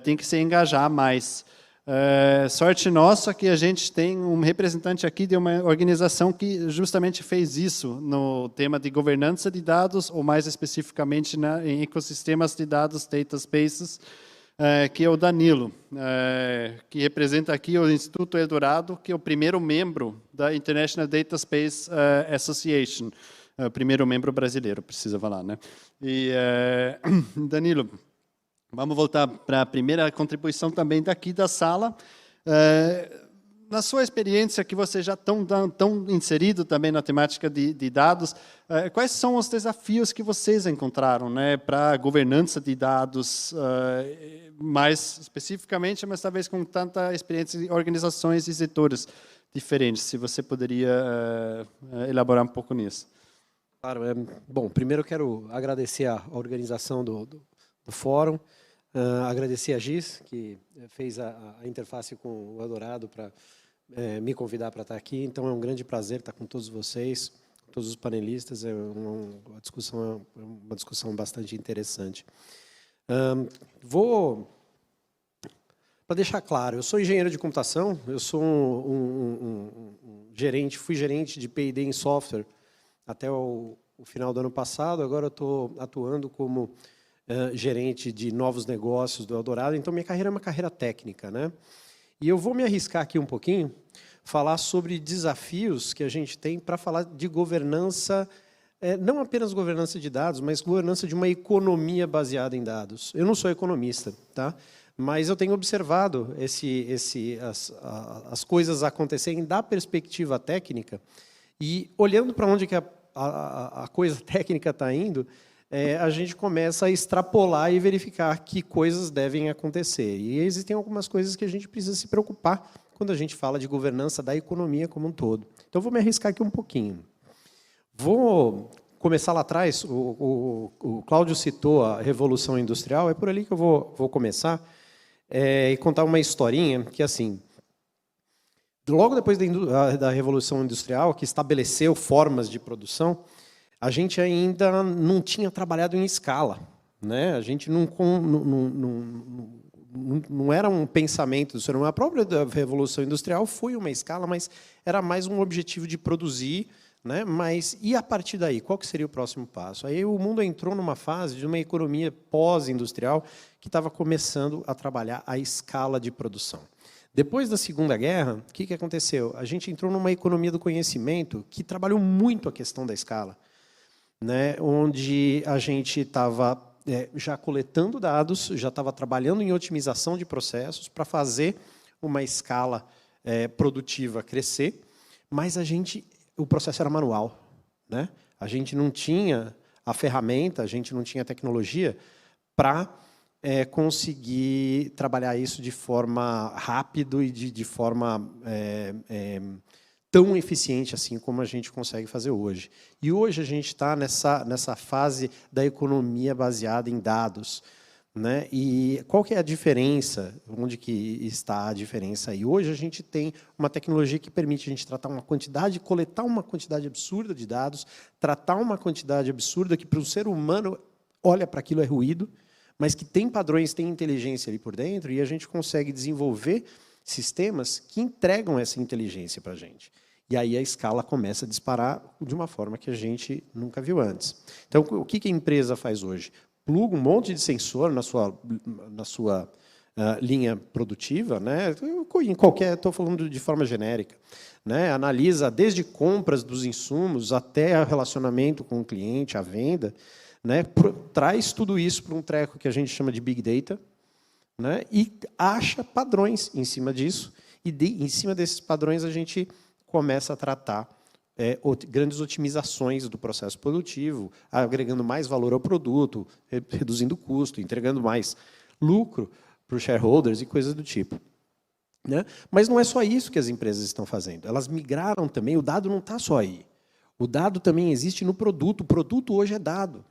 tem que se engajar mais. Sorte nossa que a gente tem um representante aqui de uma organização que justamente fez isso no tema de governança de dados, ou mais especificamente em ecossistemas de dados, data spaces. que é o Danilo, que representa aqui o Instituto Eldorado, que é o primeiro membro da International Data Space Association, o primeiro membro brasileiro, precisa falar, né? E, Danilo, vamos voltar para a primeira contribuição também daqui da sala. Na sua experiência, que você já tão inserido também na temática de dados, quais são os desafios que vocês encontraram, né, para a governança de dados, mais especificamente, mas talvez com tanta experiência em organizações e setores diferentes? Se você poderia elaborar um pouco nisso. Claro. Bom, primeiro eu quero agradecer a organização do fórum, agradecer a GIS, que fez a interface com o Eldorado para me convidar para estar aqui. Então, é um grande prazer estar com todos vocês, todos os panelistas. É uma discussão bastante interessante. Para deixar claro, eu sou engenheiro de computação, eu sou fui gerente de P&D em software até o final do ano passado. Agora eu estou atuando como gerente de novos negócios do Eldorado. Então, minha carreira é uma carreira técnica, né? E eu vou me arriscar aqui um pouquinho, falar sobre desafios que a gente tem para falar de governança, não apenas governança de dados, mas governança de uma economia baseada em dados. Eu não sou economista, tá? Mas eu tenho observado as coisas acontecerem da perspectiva técnica e, olhando para onde que a coisa técnica está indo, a gente começa a extrapolar e verificar que coisas devem acontecer. E existem algumas coisas que a gente precisa se preocupar quando a gente fala de governança da economia como um todo. Então, vou me arriscar aqui um pouquinho. Vou começar lá atrás. O Cláudio citou a Revolução Industrial, é por ali que eu vou começar, e contar uma historinha que, assim, logo depois da Revolução Industrial, que estabeleceu formas de produção, a gente ainda não tinha trabalhado em escala, né? A gente não era um pensamento do ser humano. A própria Revolução Industrial foi uma escala, mas era mais um objetivo de produzir, né? Mas e a partir daí, qual que seria o próximo passo? Aí o mundo entrou numa fase de uma economia pós-industrial que estava começando a trabalhar a escala de produção. Depois da Segunda Guerra, o que aconteceu? A gente entrou numa economia do conhecimento que trabalhou muito a questão da escala, né, onde a gente estava já coletando dados, já estava trabalhando em otimização de processos para fazer uma escala produtiva crescer, mas o processo era manual, né? A gente não tinha a ferramenta, a gente não tinha a tecnologia para conseguir trabalhar isso de forma rápida e de forma tão eficiente assim como a gente consegue fazer hoje. E hoje a gente está nessa fase da economia baseada em dados, né? E qual que é a diferença? Onde que está a diferença aí? Hoje a gente tem uma tecnologia que permite a gente coletar uma quantidade absurda de dados, tratar uma quantidade absurda que para o ser humano olha para aquilo é ruído, mas que tem padrões, tem inteligência ali por dentro, e a gente consegue desenvolver sistemas que entregam essa inteligência para a gente. E aí a escala começa a disparar de uma forma que a gente nunca viu antes. Então, o que a empresa faz hoje? Pluga um monte de sensor na sua linha produtiva, né? Estou falando de forma genérica, né? Analisa desde compras dos insumos até o relacionamento com o cliente, a venda, né? Traz tudo isso para um treco que a gente chama de Big Data, né? E acha padrões em cima disso, e em cima desses padrões a gente começa a tratar grandes otimizações do processo produtivo, agregando mais valor ao produto, reduzindo o custo, entregando mais lucro para os shareholders e coisas do tipo, né? Mas não é só isso que as empresas estão fazendo. Elas migraram também, o dado não está só aí. O dado também existe no produto. O produto hoje é dado.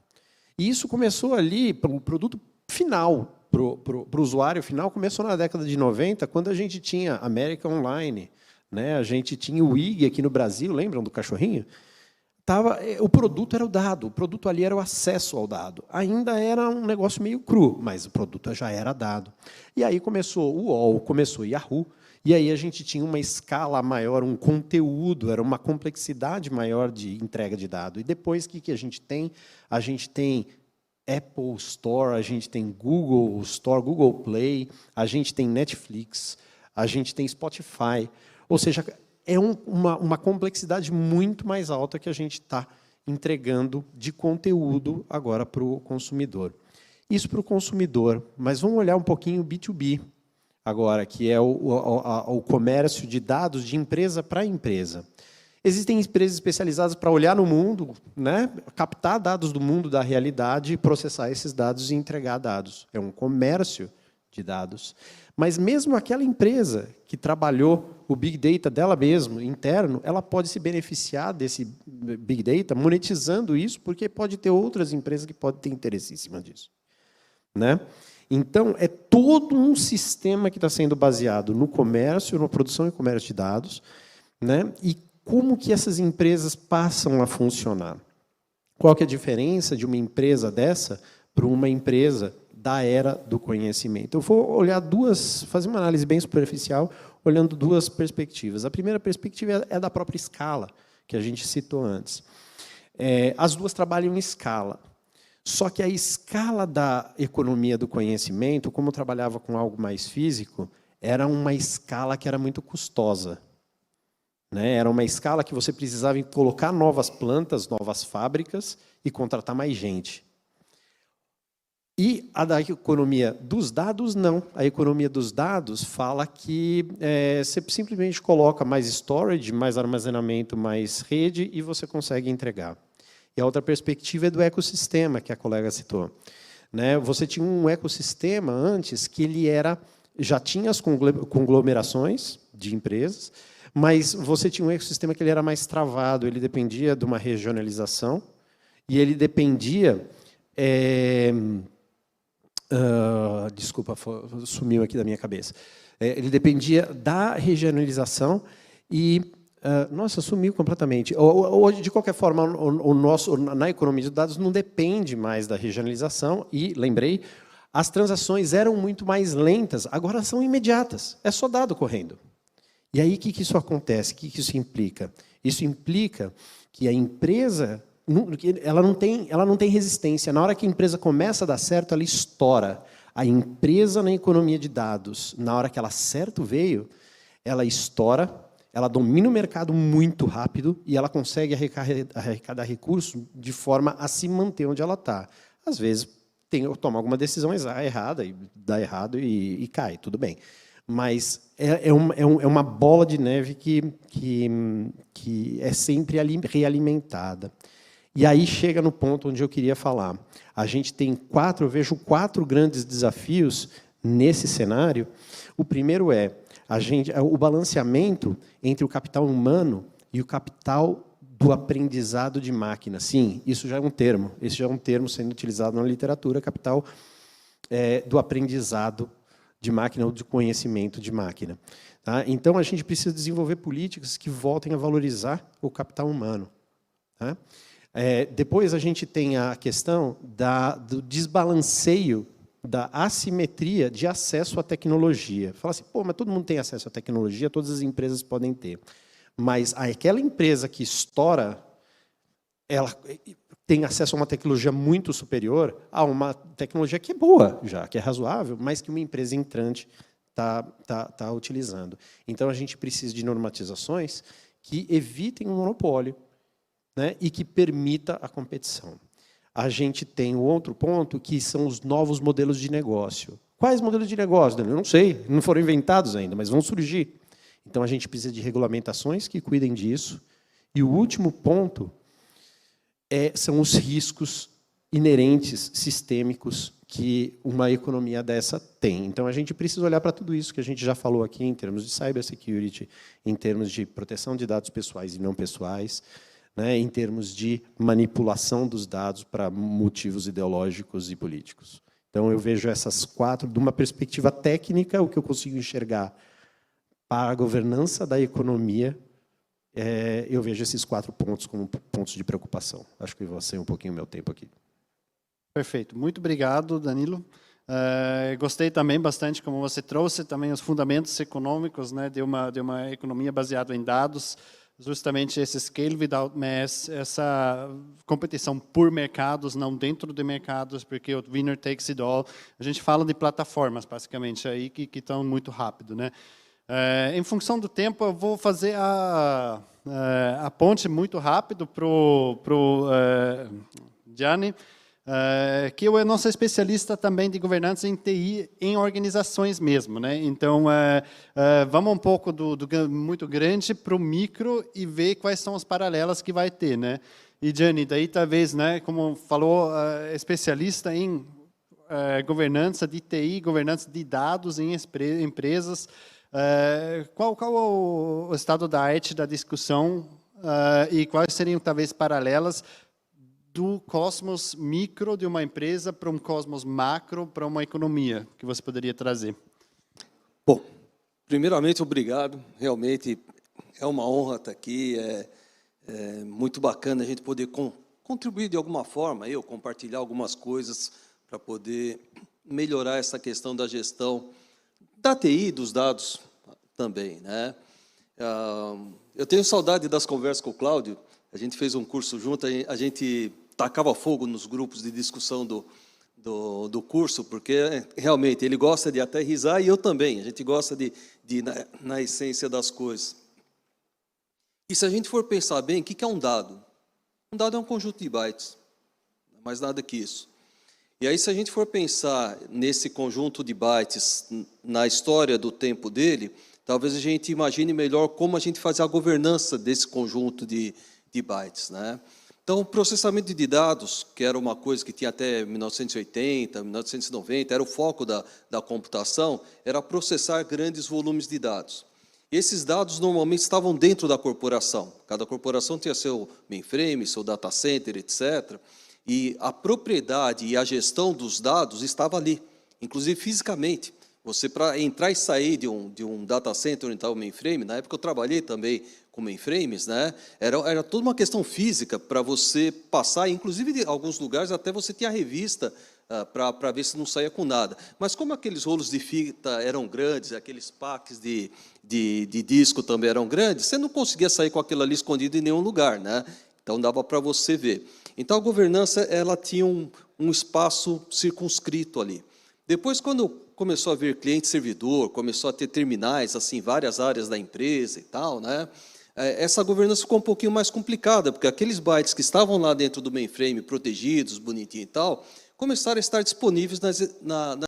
E isso começou ali, para o produto final, para o usuário final, começou na década de 90, quando a gente tinha América Online, né? A gente tinha o IG aqui no Brasil, lembram do cachorrinho? O produto era o dado, o produto ali era o acesso ao dado. Ainda era um negócio meio cru, mas o produto já era dado. E aí começou o UOL, começou o Yahoo, e aí a gente tinha uma escala maior, um conteúdo, era uma complexidade maior de entrega de dado. E depois, o que a gente tem? A gente tem Apple Store, a gente tem Google Store, Google Play, a gente tem Netflix, a gente tem Spotify. Ou seja, é uma complexidade muito mais alta que a gente está entregando de conteúdo agora para o consumidor. Isso para o consumidor, mas vamos olhar um pouquinho o B2B agora, que é o comércio de dados de empresa para empresa. Existem empresas especializadas para olhar no mundo, né, captar dados do mundo, da realidade, processar esses dados e entregar dados. É um comércio de dados. Mas mesmo aquela empresa que trabalhou o Big Data dela mesma, interno, ela pode se beneficiar desse Big Data monetizando isso, porque pode ter outras empresas que podem ter interesse em cima disso. Né? Então, é todo um sistema que está sendo baseado no comércio, na produção e comércio de dados, né? E como que essas empresas passam a funcionar? Qual que é a diferença de uma empresa dessa para uma empresa da era do conhecimento? Eu vou olhar fazer uma análise bem superficial, olhando duas perspectivas. A primeira perspectiva é da própria escala, que a gente citou antes. As duas trabalham em escala. Só que a escala da economia do conhecimento, como eu trabalhava com algo mais físico, era uma escala que era muito custosa. Era uma escala que você precisava colocar novas plantas, novas fábricas e contratar mais gente. E a da economia dos dados, não. A economia dos dados fala que você simplesmente coloca mais storage, mais armazenamento, mais rede e você consegue entregar. E a outra perspectiva é do ecossistema, que a colega citou. Você tinha um ecossistema antes que ele já tinha as conglomerações de empresas, mas você tinha um ecossistema que ele era mais travado, ele dependia de uma regionalização, e ele dependia... desculpa, sumiu aqui da minha cabeça. Ele dependia da regionalização e... nossa, sumiu completamente. Hoje, de qualquer forma, na economia de dados não depende mais da regionalização, e, lembrei, as transações eram muito mais lentas, agora são imediatas, é só dado correndo. E aí, o que isso acontece? O que isso implica? Isso implica que a empresa ela não tem resistência. Na hora que a empresa começa a dar certo, ela estoura. A empresa na economia de dados, na hora que ela acerta o veio, ela estoura, ela domina o mercado muito rápido e ela consegue arrecadar recursos de forma a se manter onde ela está. Às vezes, toma alguma decisão errada, e dá errado e cai, tudo bem. Mas é uma bola de neve que é sempre realimentada. E aí chega no ponto onde eu queria falar. A gente tem eu vejo 4 grandes desafios nesse cenário. O primeiro o balanceamento entre o capital humano e o capital do aprendizado de máquina. Sim, isso já é um termo. Esse já é um termo sendo utilizado na literatura, capital do aprendizado de máquina ou de conhecimento de máquina. Tá? Então, a gente precisa desenvolver políticas que voltem a valorizar o capital humano. Tá? Depois, a gente tem a questão do desbalanceio da assimetria de acesso à tecnologia. Fala assim, pô, mas todo mundo tem acesso à tecnologia, todas as empresas podem ter. Mas aquela empresa que estoura, ela tem acesso a uma tecnologia muito superior a uma tecnologia que é boa, já, que é razoável, mas que uma empresa entrante está utilizando. Então, a gente precisa de normatizações que evitem o monopólio, né, e que permita a competição. A gente tem um outro ponto, que são os novos modelos de negócio. Quais modelos de negócio, Daniel? Eu não sei, não foram inventados ainda, mas vão surgir. Então, a gente precisa de regulamentações que cuidem disso. E o último ponto são os riscos inerentes, sistêmicos, que uma economia dessa tem. Então, a gente precisa olhar para tudo isso que a gente já falou aqui, em termos de cybersecurity, em termos de proteção de dados pessoais e não pessoais, né, em termos de manipulação dos dados para motivos ideológicos e políticos. Então, eu vejo essas 4, de uma perspectiva técnica, o que eu consigo enxergar para a governança da economia, eu vejo esses 4 pontos como pontos de preocupação. Acho que vou ser um pouquinho o meu tempo aqui. Perfeito. Muito obrigado, Danilo. Gostei também bastante como você trouxe também os fundamentos econômicos, né, de uma economia baseada em dados. justamente esse scale without mass, essa competição por mercados, não dentro de mercados, porque o winner takes it all. A gente fala de plataformas, basicamente, aí que estão muito rápido, né? Em função do tempo, eu vou fazer a ponte muito rápido para o Gianni, que eu não sou especialista também de governança em TI em organizações mesmo, né? Então, vamos um pouco do muito grande para o micro e ver quais são as paralelas que vai ter, né? E, Gianni, daí talvez, né, como falou, especialista em governança de TI, governança de dados em empresas, qual o estado da arte da discussão e quais seriam, talvez, paralelas do cosmos micro de uma empresa para um cosmos macro para uma economia que você poderia trazer? Bom, primeiramente, obrigado. Realmente é uma honra estar aqui. É muito bacana a gente poder contribuir de alguma forma, compartilhar algumas coisas para poder melhorar essa questão da gestão da TI e dos dados também, né? Eu tenho saudade das conversas com o Cláudio. A gente fez um curso junto, a gente tacava fogo nos grupos de discussão do curso, porque realmente ele gosta de até risar e eu também. A gente gosta de na essência das coisas. E se a gente for pensar bem, o que é um dado? Um dado é um conjunto de bytes, não é mais nada que isso. E aí, se a gente for pensar nesse conjunto de bytes, na história do tempo dele, talvez a gente imagine melhor como a gente faz a governança desse conjunto de bytes, né? Então, o processamento de dados, que era uma coisa que tinha até 1980, 1990, era o foco da computação, era processar grandes volumes de dados. E esses dados normalmente estavam dentro da corporação. Cada corporação tinha seu mainframe, seu data center, etc. E a propriedade e a gestão dos dados estava ali, inclusive fisicamente. Você, para entrar e sair de um data center onde estava o mainframe, na época eu trabalhei também com mainframes, né? Era toda uma questão física para você passar, inclusive em alguns lugares até você tinha revista para ver se não saía com nada. Mas como aqueles rolos de fita eram grandes, aqueles packs de disco também eram grandes, você não conseguia sair com aquilo ali escondido em nenhum lugar, né? Então dava para você ver. Então a governança ela tinha um espaço circunscrito ali. Depois, quando começou a vir cliente-servidor, começou a ter terminais, assim, várias áreas da empresa e tal, né? Essa governança ficou um pouquinho mais complicada, porque aqueles bytes que estavam lá dentro do mainframe, protegidos, bonitinho e tal, começaram a estar disponíveis nas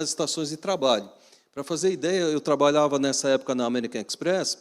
estações de trabalho. Para fazer ideia, eu trabalhava nessa época na American Express,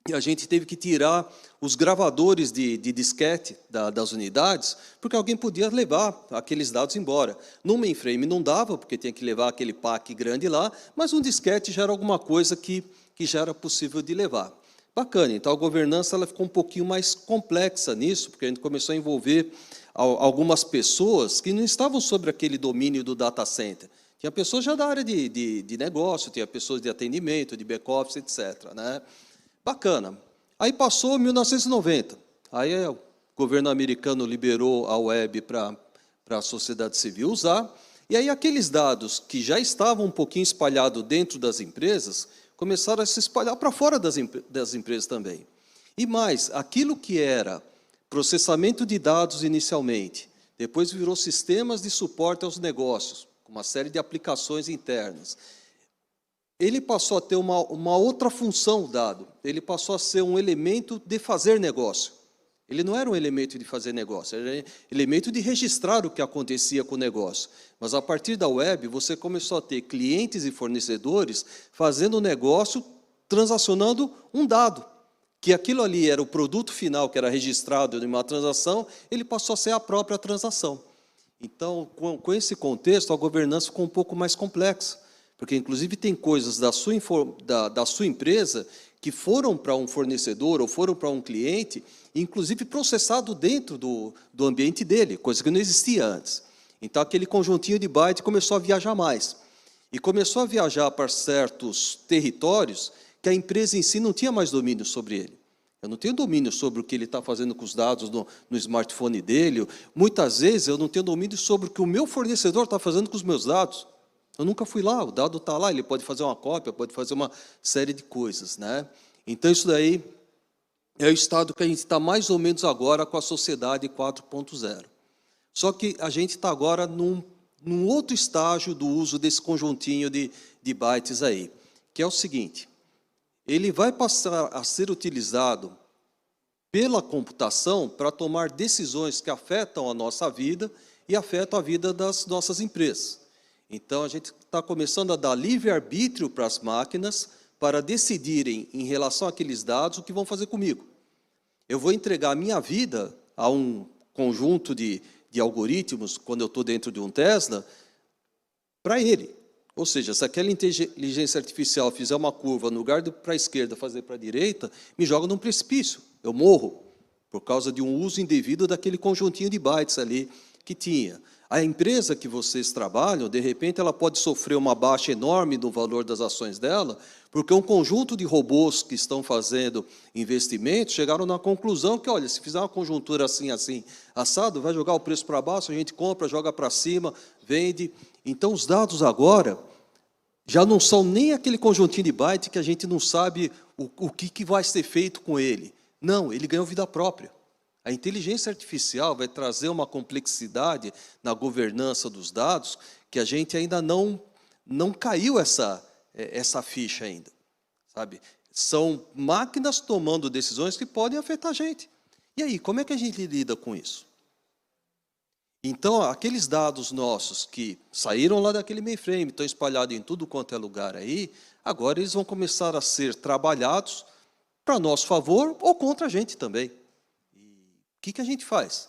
e a gente teve que tirar os gravadores de disquete das unidades, porque alguém podia levar aqueles dados embora. No mainframe não dava, porque tinha que levar aquele pack grande lá, mas um disquete já era alguma coisa que já era possível de levar. Bacana, então a governança ela ficou um pouquinho mais complexa nisso, porque a gente começou a envolver algumas pessoas que não estavam sobre aquele domínio do data center. Tinha pessoas já da área de negócio, tinha pessoas de atendimento, de back-office, etc., né? Bacana. Aí passou 1990. Aí o governo americano liberou a web para a sociedade civil usar. E aí aqueles dados que já estavam um pouquinho espalhados dentro das empresas começaram a se espalhar para fora das empresas também. E mais, aquilo que era processamento de dados inicialmente, depois virou sistemas de suporte aos negócios, com uma série de aplicações internas. Ele passou a ter uma outra função, o dado. Ele passou a ser um elemento de fazer negócio. Ele não era um elemento de fazer negócio, era um elemento de registrar o que acontecia com o negócio. Mas, a partir da web, você começou a ter clientes e fornecedores fazendo negócio, transacionando um dado, que aquilo ali era o produto final, que era registrado em uma transação, ele passou a ser a própria transação. Então, com esse contexto, a governança ficou um pouco mais complexa, porque, inclusive, tem coisas da sua empresa que foram para um fornecedor ou foram para um cliente, inclusive processado dentro do ambiente dele, coisa que não existia antes. Então, aquele conjuntinho de byte começou a viajar mais. E começou a viajar para certos territórios que a empresa em si não tinha mais domínio sobre ele. Eu não tenho domínio sobre o que ele está fazendo com os dados no smartphone dele. Muitas vezes, eu não tenho domínio sobre o que o meu fornecedor está fazendo com os meus dados. Eu nunca fui lá, o dado está lá, ele pode fazer uma cópia, pode fazer uma série de coisas, né? Então, isso daí é o estado que a gente está mais ou menos agora com a sociedade 4.0. Só que a gente está agora num outro estágio do uso desse conjuntinho de bytes aí, que é o seguinte: ele vai passar a ser utilizado pela computação para tomar decisões que afetam a nossa vida e afetam a vida das nossas empresas. Então, a gente está começando a dar livre-arbítrio para as máquinas para decidirem, em relação àqueles dados, o que vão fazer comigo. Eu vou entregar a minha vida a um conjunto de algoritmos, quando eu estou dentro de um Tesla, para ele. Ou seja, se aquela inteligência artificial fizer uma curva, no lugar de para a esquerda fazer para a direita, me joga num precipício. Eu morro por causa de um uso indevido daquele conjuntinho de bytes ali que tinha. A empresa que vocês trabalham, de repente, ela pode sofrer uma baixa enorme no valor das ações dela, porque um conjunto de robôs que estão fazendo investimentos chegaram na conclusão que, olha, se fizer uma conjuntura assim, assim, assado, vai jogar o preço para baixo, a gente compra, joga para cima, vende. Então, os dados agora já não são nem aquele conjuntinho de byte que a gente não sabe o que vai ser feito com ele. Não, ele ganhou vida própria. A inteligência artificial vai trazer uma complexidade na governança dos dados que a gente ainda não caiu essa ficha ainda, sabe? São máquinas tomando decisões que podem afetar a gente. E aí, como é que a gente lida com isso? Então, aqueles dados nossos que saíram lá daquele mainframe, estão espalhados em tudo quanto é lugar aí, agora eles vão começar a ser trabalhados para nosso favor ou contra a gente também. O que a gente faz?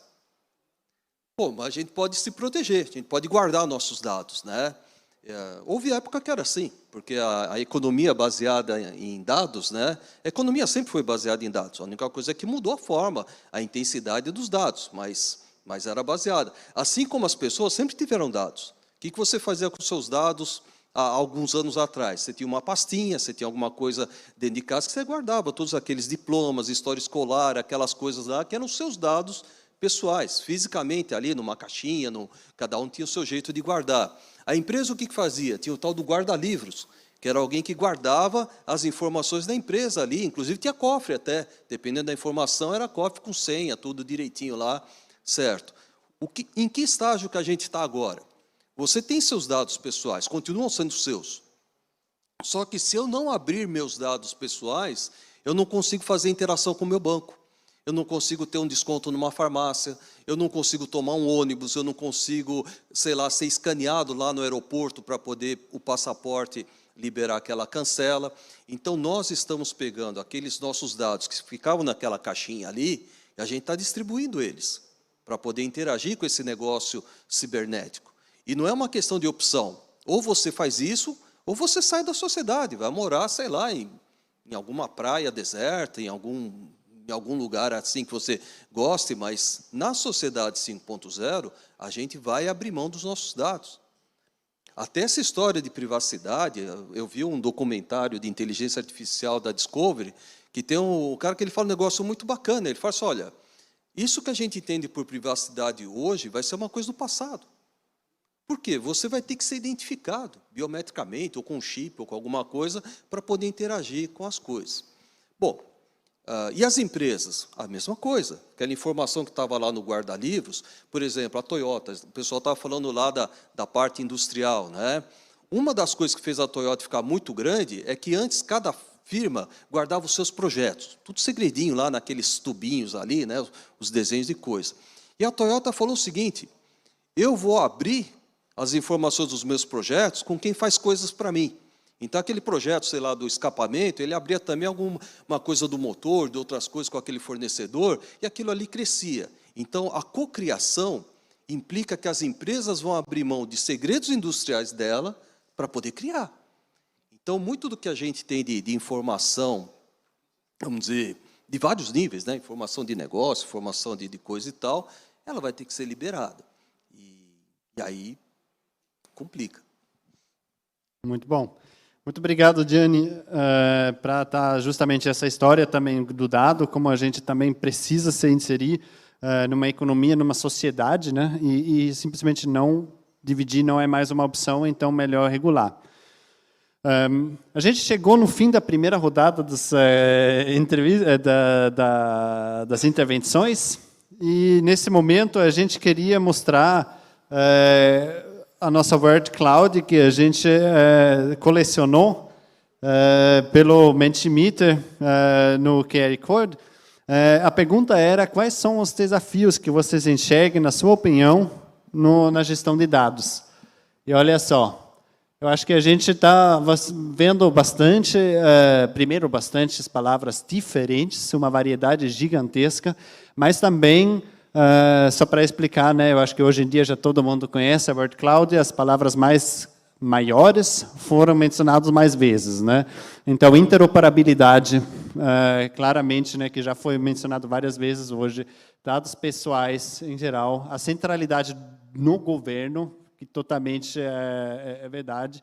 Bom, a gente pode se proteger, a gente pode guardar nossos dados, né? Houve época que era assim, porque a economia baseada em dados, né? A economia sempre foi baseada em dados. A única coisa é que mudou a forma, a intensidade dos dados, mas era baseada. Assim como as pessoas sempre tiveram dados. O que você fazia com os seus dados há alguns anos atrás? Você tinha uma pastinha, você tinha alguma coisa dentro de casa que você guardava, todos aqueles diplomas, história escolar, aquelas coisas lá, que eram os seus dados pessoais, fisicamente ali numa caixinha, cada um tinha o seu jeito de guardar. A empresa o que fazia? Tinha o tal do guarda-livros, que era alguém que guardava as informações da empresa ali, inclusive tinha cofre até, dependendo da informação, era cofre com senha, tudo direitinho lá, certo. Em que estágio que a gente está agora? Você tem seus dados pessoais, continuam sendo seus. Só que se eu não abrir meus dados pessoais, eu não consigo fazer interação com o meu banco. Eu não consigo ter um desconto numa farmácia, eu não consigo tomar um ônibus, eu não consigo, sei lá, ser escaneado lá no aeroporto para poder o passaporte liberar aquela cancela. Então, nós estamos pegando aqueles nossos dados que ficavam naquela caixinha ali, e a gente está distribuindo eles para poder interagir com esse negócio cibernético. E não é uma questão de opção. Ou você faz isso, ou você sai da sociedade, vai morar, sei lá, em alguma praia deserta, em algum lugar assim que você goste, mas na sociedade 5.0, a gente vai abrir mão dos nossos dados. Até essa história de privacidade, eu vi um documentário de inteligência artificial da Discovery, que tem um cara que ele fala um negócio muito bacana, ele fala assim, olha, isso que a gente entende por privacidade hoje vai ser uma coisa do passado. Por quê? Você vai ter que ser identificado biometricamente, ou com um chip, ou com alguma coisa, para poder interagir com as coisas. Bom, e as empresas? A mesma coisa. Aquela informação que estava lá no guarda-livros, por exemplo, a Toyota, o pessoal estava falando lá da parte industrial, né? Uma das coisas que fez a Toyota ficar muito grande é que antes cada firma guardava os seus projetos, tudo segredinho lá naqueles tubinhos ali, né? Os desenhos de coisa. E a Toyota falou o seguinte, eu vou abrir as informações dos meus projetos com quem faz coisas para mim. Então, aquele projeto, sei lá, do escapamento, ele abria também alguma coisa do motor, de outras coisas com aquele fornecedor, e aquilo ali crescia. Então, a cocriação implica que as empresas vão abrir mão de segredos industriais dela para poder criar. Então, muito do que a gente tem de informação, vamos dizer, de vários níveis, né? Informação de negócio, informação de coisa e tal, ela vai ter que ser liberada. E aí, complica. Muito bom. Muito obrigado, Gianni, para estar justamente essa história também do dado, como a gente também precisa se inserir numa economia, numa sociedade, né? E simplesmente não dividir não é mais uma opção, então melhor regular. A gente chegou no fim da primeira rodada das intervenções e, nesse momento, a gente queria mostrar a nossa Word Cloud que a gente colecionou pelo Mentimeter no QR Code. A pergunta era quais são os desafios que vocês enxergam, na sua opinião, na gestão de dados. E olha só, eu acho que a gente está vendo bastante, primeiro, bastantes palavras diferentes, uma variedade gigantesca, mas também, só para explicar, né, eu acho que hoje em dia já todo mundo conhece a Word Cloud, e as palavras maiores foram mencionadas mais vezes, né? Então, interoperabilidade, claramente, né, que já foi mencionado várias vezes hoje, dados pessoais em geral, a centralidade no governo, que totalmente é verdade.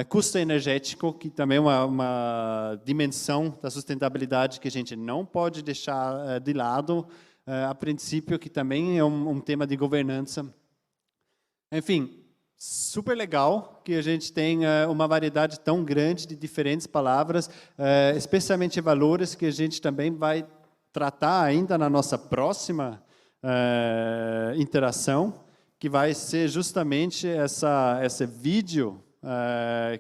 Custo energético, que também é uma dimensão da sustentabilidade que a gente não pode deixar de lado, a princípio, que também é um tema de governança. Enfim, super legal que a gente tenha uma variedade tão grande de diferentes palavras, especialmente valores que a gente também vai tratar ainda na nossa próxima interação, que vai ser justamente esse vídeo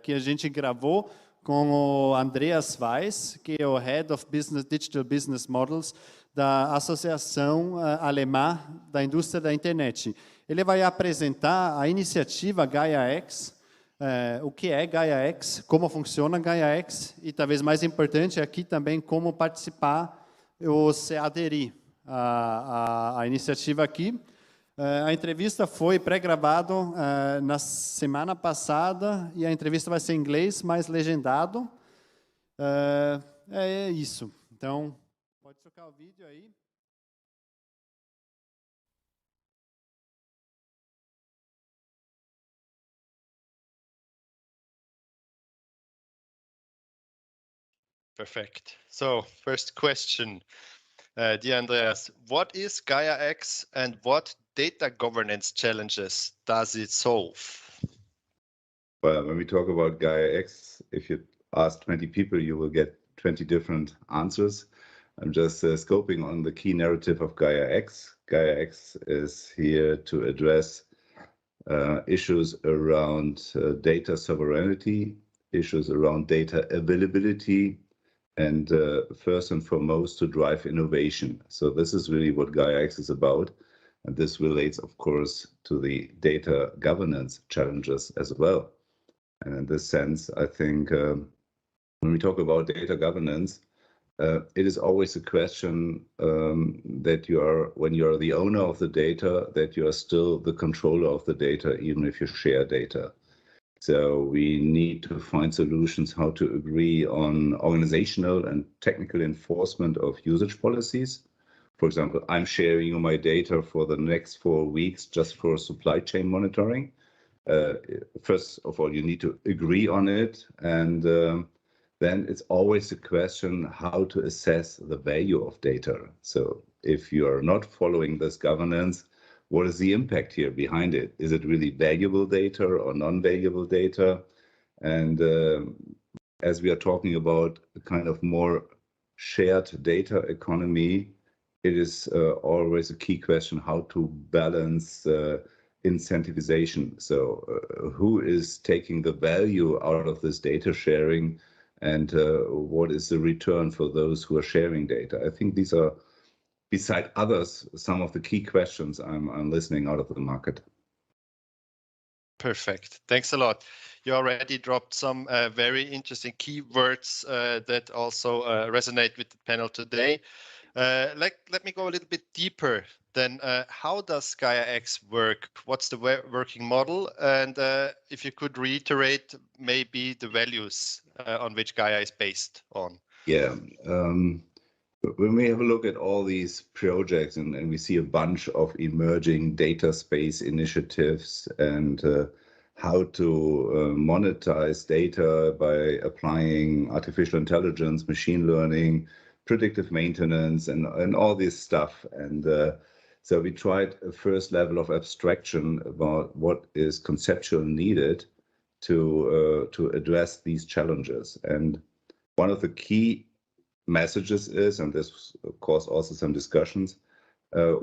que a gente gravou com o Andreas Weiss, que é o Head of Digital Business Models da Associação Alemã da Indústria da Internet. Ele vai apresentar a iniciativa GaiaX, o que é GaiaX, como funciona GaiaX, e talvez mais importante aqui também como participar ou se aderir à iniciativa aqui. A entrevista foi pré-gravada na semana passada e a entrevista vai ser em inglês, mas legendado. É isso. Então, pode trocar o vídeo aí. Perfect. So, first question, dear Andreas, what is GaiaX and what data governance challenges does it solve? Well, when we talk about GaiaX, if you ask 20 people, you will get 20 different answers. I'm just scoping on the key narrative of GaiaX. GaiaX is here to address issues around data sovereignty, issues around data availability, and first and foremost, to drive innovation. So this is really what GaiaX is about. And this relates, of course, to the data governance challenges as well. And in this sense, I think when we talk about data governance, it is always a question that when you are the owner of the data, that you are still the controller of the data, even if you share data. So we need to find solutions how to agree on organizational and technical enforcement of usage policies. For example, I'm sharing you my data for the next 4 weeks just for supply chain monitoring. First of all, you need to agree on it. And then it's always a question how to assess the value of data. So if you are not following this governance, what is the impact here behind it? Is it really valuable data or non-valuable data? And as we are talking about a kind of more shared data economy, it is always a key question how to balance incentivization. So who is taking the value out of this data sharing, and what is the return for those who are sharing data? I think these are, beside others, some of the key questions I'm listening out of the market. Perfect. Thanks a lot. You already dropped some very interesting keywords that also resonate with the panel today. Let me go a little bit deeper. Then how does GaiaX work? What's the working model? And if you could reiterate maybe the values on which Gaia is based on. Yeah. When we have a look at all these projects and we see a bunch of emerging data space initiatives and how to monetize data by applying artificial intelligence, machine learning, predictive maintenance, and all this stuff. And so we tried a first level of abstraction about what is conceptually needed. to address these challenges. And one of the key messages is, and this of course also some discussions,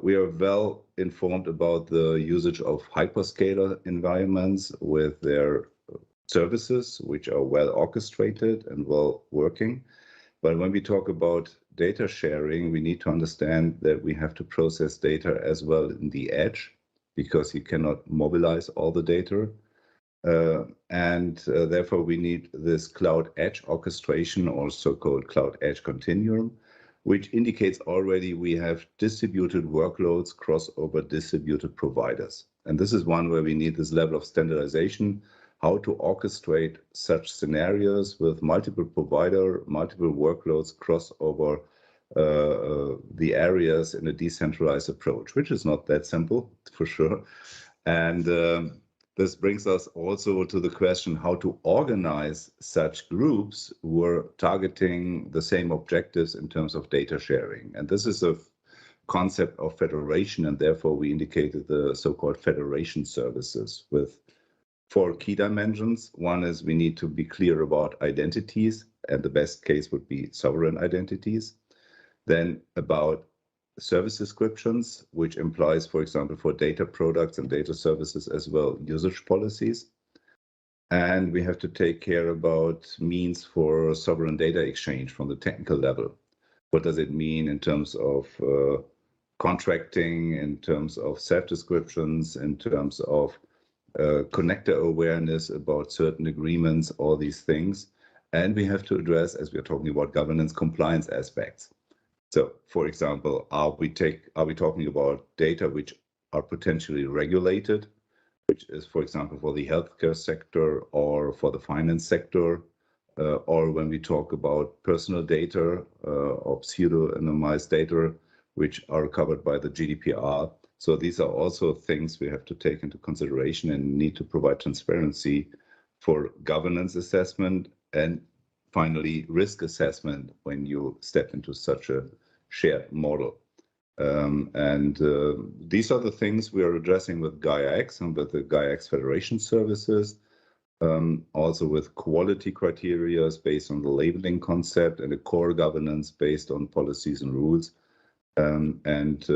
we are well informed about the usage of hyperscaler environments with their services, which are well orchestrated and well working. But when we talk about data sharing, we need to understand that we have to process data as well in the edge, because you cannot mobilize all the data. Therefore, we need this cloud edge orchestration, or so-called cloud edge continuum, which indicates already we have distributed workloads cross over distributed providers. And this is one where we need this level of standardization, how to orchestrate such scenarios with multiple provider, multiple workloads cross over the areas in a decentralized approach, which is not that simple for sure. And this brings us also to the question how to organize such groups who are targeting the same objectives in terms of data sharing. And this is a concept of federation, and therefore we indicated the so-called federation services with 4 key dimensions. One is we need to be clear about identities, and the best case would be sovereign identities. Then about service descriptions, which implies, for example, for data products and data services as well, usage policies. And we have to take care about means for sovereign data exchange from the technical level. What does it mean in terms of contracting, in terms of self-descriptions, in terms of connector awareness about certain agreements, all these things. And we have to address, as we are talking about governance, compliance aspects. So, for example, are we talking about data which are potentially regulated, which is, for example, for the healthcare sector or for the finance sector, or when we talk about personal data or pseudo-anonymized data, which are covered by the GDPR. So these are also things we have to take into consideration and need to provide transparency for governance assessment, and finally risk assessment when you step into such a shared model. These are the things we are addressing with Gaia-X and with the Gaia-X Federation services, also with quality criteria based on the labeling concept and a core governance based on policies and rules, and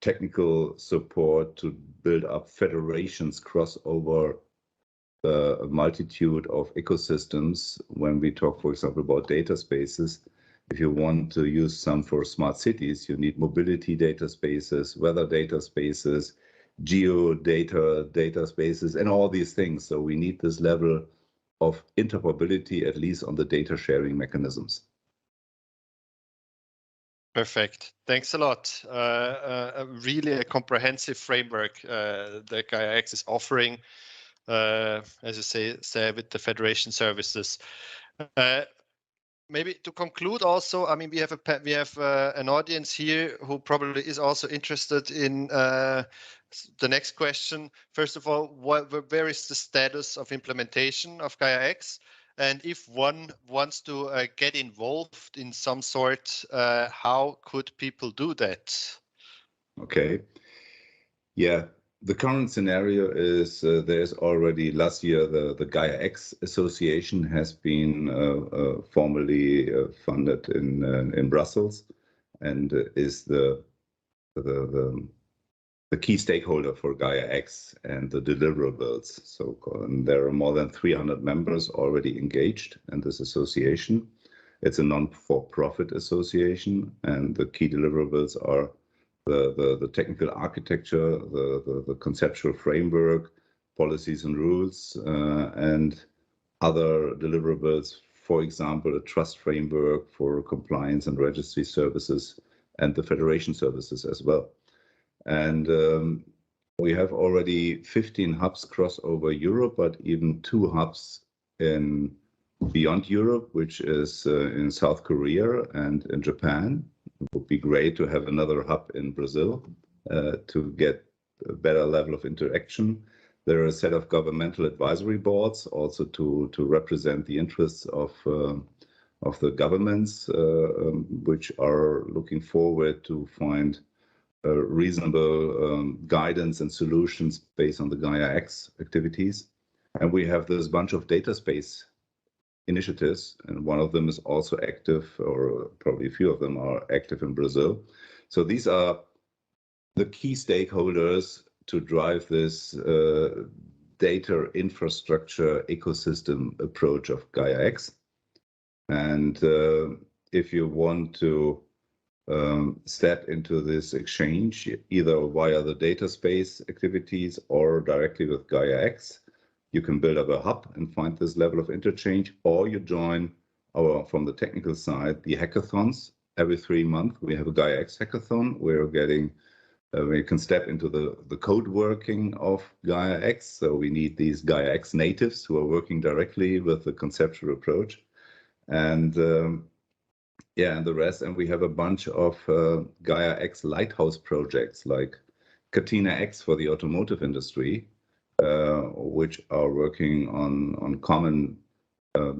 technical support to build up federations cross over a multitude of ecosystems. When we talk, for example, about data spaces, if you want to use some for smart cities, you need mobility data spaces, weather data spaces, geo data spaces, and all these things. So we need this level of interoperability, at least on the data sharing mechanisms. Perfect. Thanks a lot. Really a comprehensive framework that Gaia-X is offering, as you say, with the Federation services. Maybe to conclude also, I mean, we have an audience here who probably is also interested in the next question. First of all, where is the status of implementation of Gaia-X? And if one wants to get involved in some sort, how could people do that? Okay. Yeah, the current scenario is there's already last year the Gaia-X Association has been formally funded in Brussels, and is the key stakeholder for Gaia-X and the deliverables. So there are more than 300 members already engaged in this association. It's a non-for-profit association, and the key deliverables are the technical architecture, the conceptual framework, policies and rules, and other deliverables. For example, a trust framework for compliance and registry services, and the federation services as well. And we have already 15 hubs cross over Europe, but even 2 hubs in beyond Europe, which is in South Korea and in Japan. It would be great to have another hub in Brazil to get a better level of interaction. There are a set of governmental advisory boards also to represent the interests of the governments, which are looking forward to find reasonable guidance and solutions based on the Gaia-X activities. And we have this bunch of data space initiatives, and one of them is also active, or probably a few of them are active in Brazil. So these are the key stakeholders to drive this data infrastructure ecosystem approach of Gaia-X. And if you want to step into this exchange, either via the data space activities or directly with Gaia-X, you can build up a hub and find this level of interchange, or you join from the technical side, the hackathons. Every 3 months, we have a Gaia-X hackathon. We're getting, we can step into the code working of Gaia-X. So we need these Gaia-X natives who are working directly with the conceptual approach. And yeah, and the rest. And we have a bunch of Gaia-X lighthouse projects like Catena-X for the automotive industry, which are working on common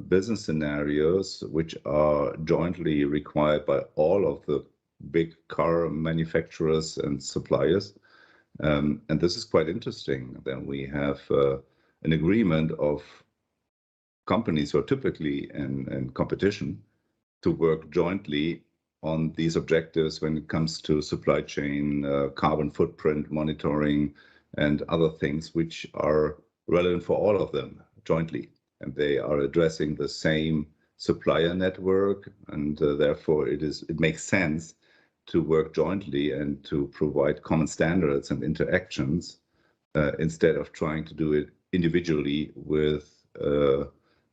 business scenarios, which are jointly required by all of the big car manufacturers and suppliers. And this is quite interesting. Then we have an agreement of companies who are typically in competition to work jointly on these objectives when it comes to supply chain, carbon footprint monitoring, and other things which are relevant for all of them jointly. And they are addressing the same supplier network, and therefore it makes sense to work jointly and to provide common standards and interactions instead of trying to do it individually with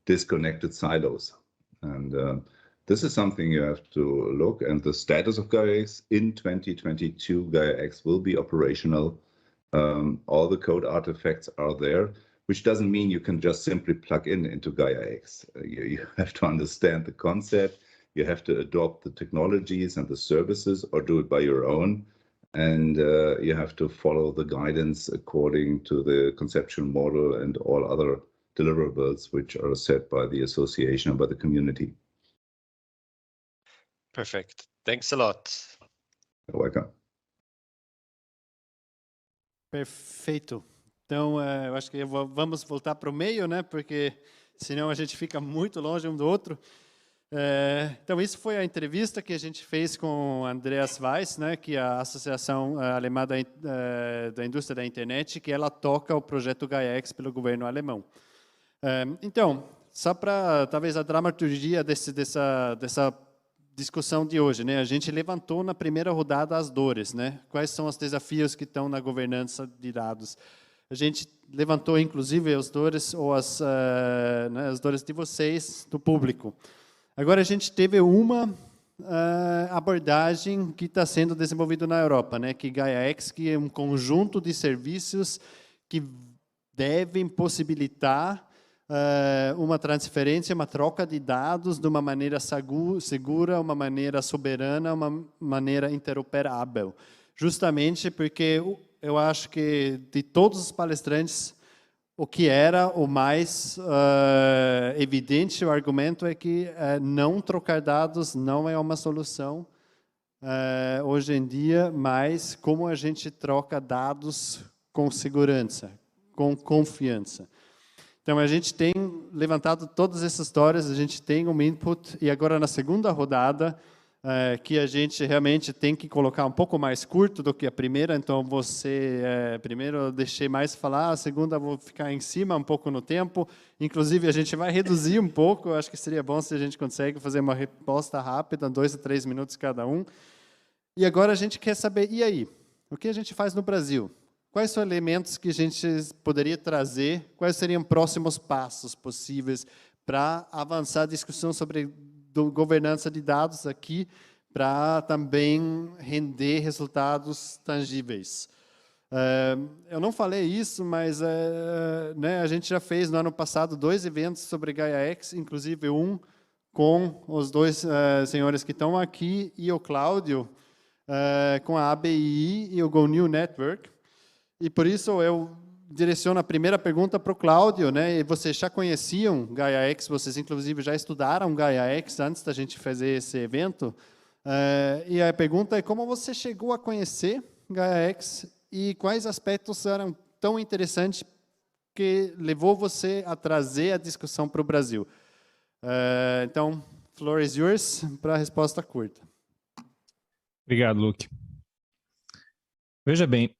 disconnected silos. And this is something you have to look, and the status of Gaia-X in 2022, Gaia-X will be operational. All the code artifacts are there, which doesn't mean you can just simply plug into Gaia-X. You have to understand the concept, you have to adopt the technologies and the services, or do it by your own. And you have to follow the guidance according to the conceptual model and all other deliverables which are set by the association or by the community. Perfect. Thanks a lot. You're welcome. Perfeito. Então, eu acho que vamos voltar para o meio, né? Porque senão a gente fica muito longe um do outro. Então, isso foi a entrevista que a gente fez com Andreas Weiss, né? Que é a Associação Alemã da Indústria da Internet, que ela toca o projeto Gaia-X pelo governo alemão. Então, só para talvez a dramaturgia dessa discussão de hoje, né? A gente levantou na primeira rodada as dores, né? Quais são os desafios que estão na governança de dados? A gente levantou, inclusive, as dores ou as dores de vocês, do público. Agora a gente teve uma abordagem que está sendo desenvolvida na Europa, né? Que Gaia-X, que é um conjunto de serviços que devem possibilitar uma transferência, uma troca de dados de uma maneira segura, uma maneira soberana, uma maneira interoperável. Justamente porque eu acho que de todos os palestrantes, o que era o mais evidente, o argumento é que não trocar dados não é uma solução hoje em dia, mas como a gente troca dados com segurança, com confiança. Então, a gente tem levantado todas essas histórias, a gente tem um input, e agora na segunda rodada, que a gente realmente tem que colocar um pouco mais curto do que a primeira, então primeiro eu deixei mais falar, a segunda eu vou ficar em cima um pouco no tempo, inclusive a gente vai reduzir um pouco, eu acho que seria bom se a gente consegue fazer uma resposta rápida, 2 a 3 minutos cada um. E agora a gente quer saber, e aí? O que a gente faz no Brasil? Quais são elementos que a gente poderia trazer? Quais seriam próximos passos possíveis para avançar a discussão sobre governança de dados aqui, para também render resultados tangíveis? Eu não falei isso, mas né, a gente já fez no ano passado 2 eventos sobre Gaia-X, inclusive um com os 2 senhores que estão aqui e o Cláudio, com a ABI e o GoNew Network. E por isso eu direciono a primeira pergunta para o Cláudio, né? E vocês já conheciam Gaia-X, vocês inclusive já estudaram Gaia-X antes da gente fazer esse evento. E a pergunta é como você chegou a conhecer Gaia-X e quais aspectos eram tão interessantes que levou você a trazer a discussão para o Brasil? Então, floor is yours para a resposta curta. Obrigado, Luke. Veja bem,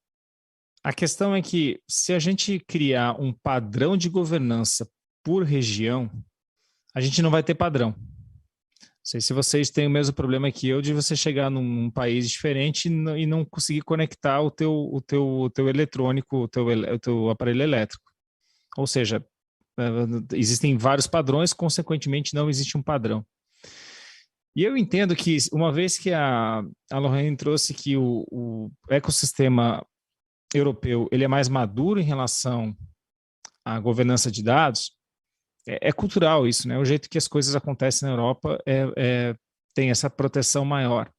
a questão é que se a gente criar um padrão de governança por região, a gente não vai ter padrão. Não sei se vocês têm o mesmo problema que eu de você chegar num país diferente e não conseguir conectar o teu eletrônico, o teu aparelho elétrico. Ou seja, existem vários padrões, consequentemente não existe um padrão. E eu entendo que, uma vez que a Lorraine trouxe que o ecossistema europeu ele é mais maduro em relação à governança de dados, é cultural isso, né? O jeito que as coisas acontecem na Europa tem essa proteção maior.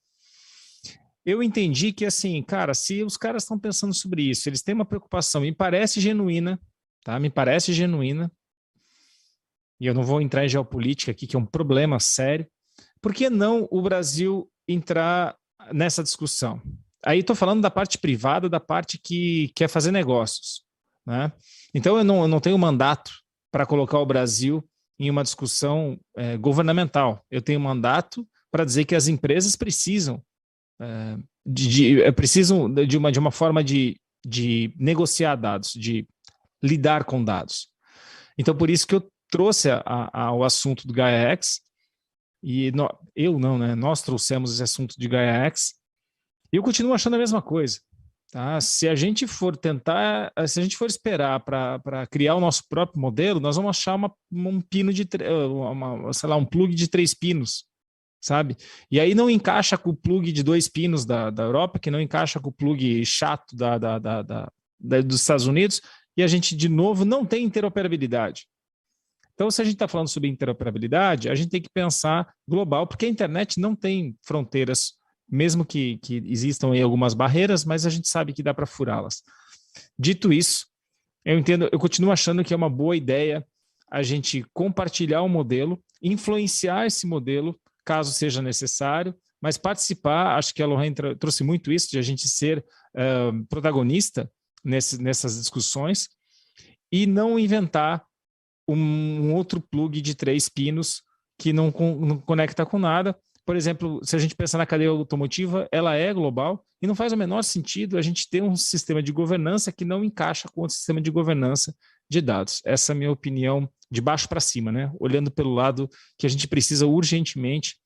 Eu entendi que, assim, cara, se os caras estão pensando sobre isso, eles têm uma preocupação, me parece genuína, tá? Me parece genuína, e eu não vou entrar em geopolítica aqui, que é um problema sério. Por que não o Brasil entrar nessa discussão? Aí estou falando da parte privada, da parte que quer fazer negócios, né? Então eu não tenho mandato para colocar o Brasil em uma discussão governamental. Eu tenho mandato para dizer que as empresas precisam de uma forma de negociar dados, de lidar com dados. Então, por isso que eu trouxe o assunto do Gaia-X, e nós trouxemos esse assunto de Gaia-X, e eu continuo achando a mesma coisa. Tá? Se a gente for esperar para criar o nosso próprio modelo, nós vamos achar um pino um plug de 3 pinos, sabe? E aí não encaixa com o plug de 2 pinos da Europa, que não encaixa com o plug chato dos Estados Unidos, e a gente, de novo, não tem interoperabilidade. Então, se a gente está falando sobre interoperabilidade, a gente tem que pensar global, porque a internet não tem fronteiras, mesmo que existam aí algumas barreiras, mas a gente sabe que dá para furá-las. Dito isso, eu continuo achando que é uma boa ideia a gente compartilhar o modelo, influenciar esse modelo, caso seja necessário, mas participar, acho que a Lorraine trouxe muito isso, de a gente ser protagonista nessas discussões, e não inventar um outro plug de 3 pinos que não conecta com nada. Por exemplo, se a gente pensar na cadeia automotiva, ela é global e não faz o menor sentido a gente ter um sistema de governança que não encaixa com o sistema de governança de dados. Essa é a minha opinião de baixo para cima, né? Olhando pelo lado que a gente precisa urgentemente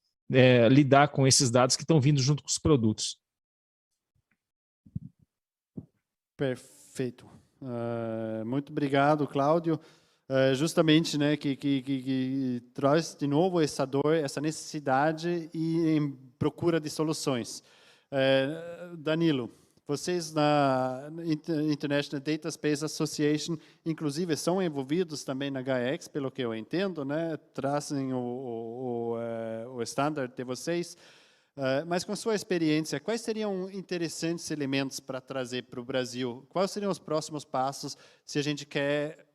lidar com esses dados que estão vindo junto com os produtos. Perfeito. Muito obrigado, Cláudio. Justamente, né, que traz de novo essa dor, essa necessidade e em procura de soluções. Danilo, vocês na International Data Space Association, inclusive, são envolvidos também na Gaia-X, pelo que eu entendo, né? Trazem o standard de vocês. Mas com sua experiência, quais seriam interessantes elementos para trazer para o Brasil? Quais seriam os próximos passos se a gente quer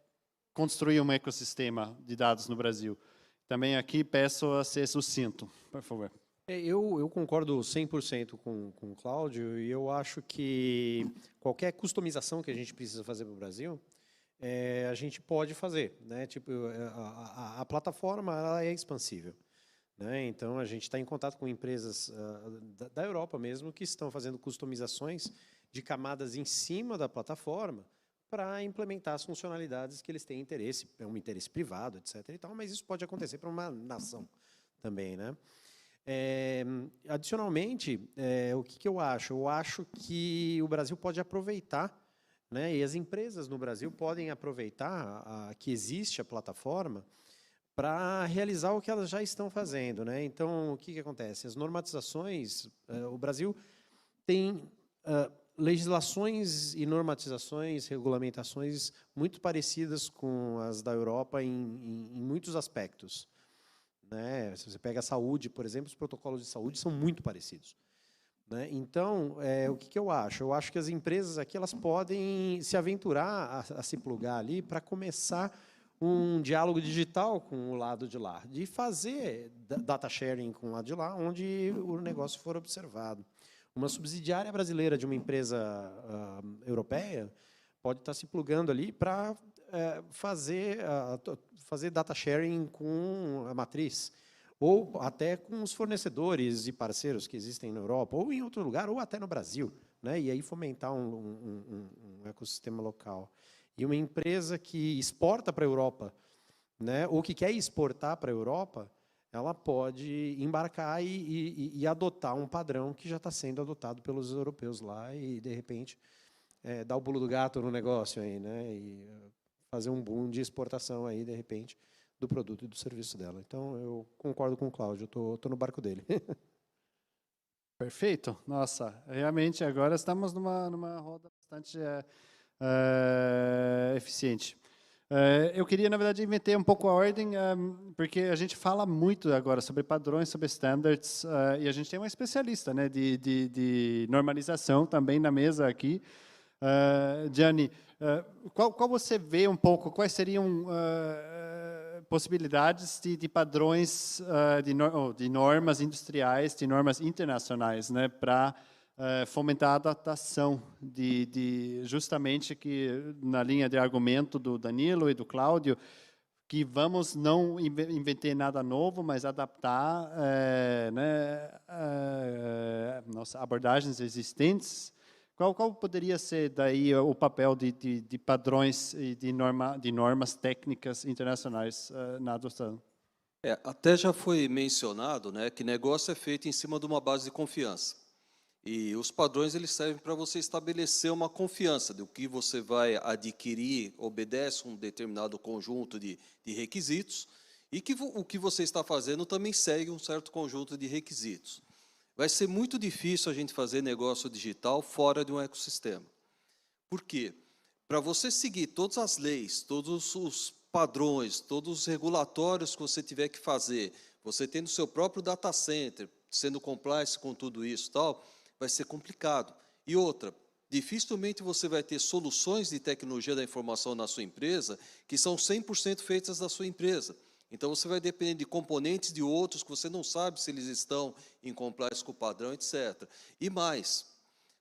construir um ecossistema de dados no Brasil? Também aqui peço a ser sucinto, por favor. Eu concordo 100% com o Cláudio, e eu acho que qualquer customização que a gente precisa fazer para o Brasil, a gente pode fazer, né? Tipo, a plataforma ela é expansível, né? Então, a gente está em contato com empresas da Europa mesmo que estão fazendo customizações de camadas em cima da plataforma para implementar as funcionalidades que eles têm interesse, é um interesse privado, etc. E tal, mas isso pode acontecer para uma nação também, né? Adicionalmente, o que eu acho? Eu acho que o Brasil pode aproveitar, né, e as empresas no Brasil podem aproveitar que existe a plataforma para realizar o que elas já estão fazendo, né? Então, o que acontece? As normatizações, o Brasil tem legislações e normatizações, regulamentações muito parecidas com as da Europa em muitos aspectos, né? Se você pega a saúde, por exemplo, os protocolos de saúde são muito parecidos, né? Então, o que eu acho? Eu acho que as empresas aqui elas podem se aventurar a se plugar ali para começar um diálogo digital com o lado de lá, de fazer data sharing com o lado de lá, onde o negócio for observado. Uma subsidiária brasileira de uma empresa europeia pode estar se plugando ali para fazer data sharing com a matriz, ou até com os fornecedores e parceiros que existem na Europa, ou em outro lugar, ou até no Brasil, né? E aí fomentar um ecossistema local. E uma empresa que exporta para a Europa, né, ou que quer exportar para a Europa, ela pode embarcar e adotar um padrão que já está sendo adotado pelos europeus lá e, de repente, dar o pulo do gato no negócio aí, né? E fazer um boom de exportação aí, de repente, do produto e do serviço dela. Então, eu concordo com o Cláudio, estou no barco dele. Perfeito. Nossa, realmente agora estamos numa roda bastante eficiente. Eu queria, na verdade, inverter um pouco a ordem, porque a gente fala muito agora sobre padrões, sobre standards, e a gente tem uma especialista, né, de normalização também na mesa aqui. Gianni, qual você vê um pouco, quais seriam possibilidades de padrões, de normas industriais, de normas internacionais, né, para fomentar a adaptação justamente que na linha de argumento do Danilo e do Cláudio, que vamos não inventar nada novo, mas adaptar nossas abordagens existentes. Qual poderia ser daí o papel de padrões e de normas técnicas internacionais na adoção? Até já foi mencionado, né, que negócio é feito em cima de uma base de confiança. E os padrões eles servem para você estabelecer uma confiança do que você vai adquirir, obedece um determinado conjunto de requisitos, e que o que você está fazendo também segue um certo conjunto de requisitos. Vai ser muito difícil a gente fazer negócio digital fora de um ecossistema. Por quê? Para você seguir todas as leis, todos os padrões, todos os regulatórios que você tiver que fazer, você tendo o seu próprio data center, sendo compliance com tudo isso e tal, vai ser complicado. E outra, dificilmente você vai ter soluções de tecnologia da informação na sua empresa que são 100% feitas da sua empresa. Então, você vai depender de componentes de outros que você não sabe se eles estão em compliance com o padrão, etc. E mais,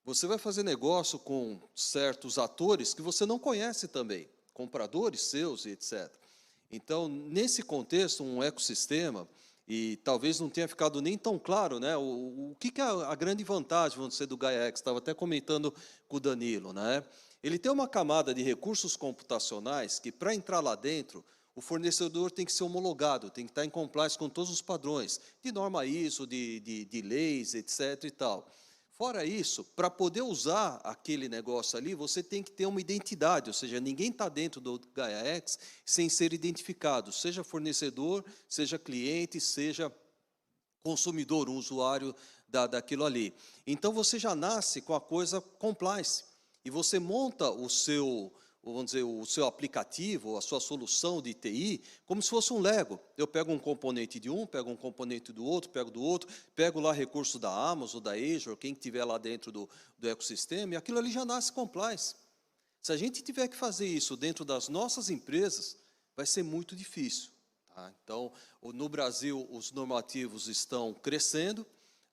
você vai fazer negócio com certos atores que você não conhece também, compradores seus, etc. Então, nesse contexto, um ecossistema, e talvez não tenha ficado nem tão claro, né, o que é a grande vantagem, vamos dizer, do GaiaX, estava até comentando com o Danilo, né? Ele tem uma camada de recursos computacionais que, para entrar lá dentro, o fornecedor tem que ser homologado, tem que estar em compliance com todos os padrões, de norma ISO, de leis, etc. e tal. Fora isso, para poder usar aquele negócio ali, você tem que ter uma identidade, ou seja, ninguém está dentro do GaiaX sem ser identificado, seja fornecedor, seja cliente, seja consumidor, um usuário daquilo ali. Então, você já nasce com a coisa compliance, e você monta o seu, vamos dizer, o seu aplicativo, a sua solução de TI, como se fosse um Lego. Eu pego um componente de um, pego um componente do outro, pego lá recurso da Amazon, da Azure, quem estiver lá dentro do ecossistema, e aquilo ali já nasce compliance. Se a gente tiver que fazer isso dentro das nossas empresas, vai ser muito difícil. Tá? Então, no Brasil, os normativos estão crescendo,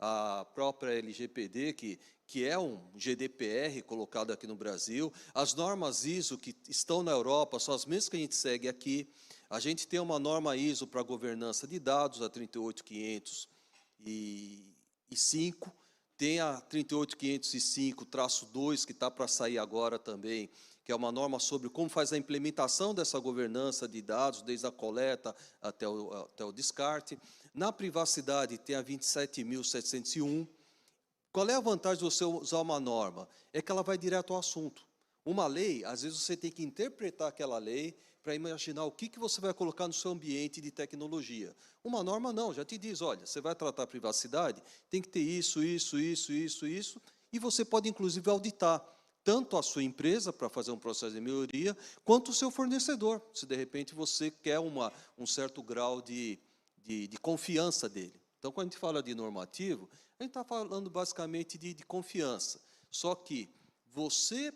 a própria LGPD, que é um GDPR colocado aqui no Brasil, as normas ISO que estão na Europa, são as mesmas que a gente segue aqui. A gente tem uma norma ISO para governança de dados, a 38505, tem a 38505-2, que está para sair agora também, que é uma norma sobre como faz a implementação dessa governança de dados, desde a coleta até o descarte. Na privacidade, tem a 27701. Qual é a vantagem de você usar uma norma? É que ela vai direto ao assunto. Uma lei, às vezes você tem que interpretar aquela lei para imaginar o que você vai colocar no seu ambiente de tecnologia. Uma norma não, já te diz, olha, você vai tratar a privacidade, tem que ter isso, e você pode, inclusive, auditar tanto a sua empresa para fazer um processo de melhoria, quanto o seu fornecedor, se de repente você quer um certo grau de confiança dele. Então, quando a gente fala de normativo, a gente está falando basicamente de confiança. Só que você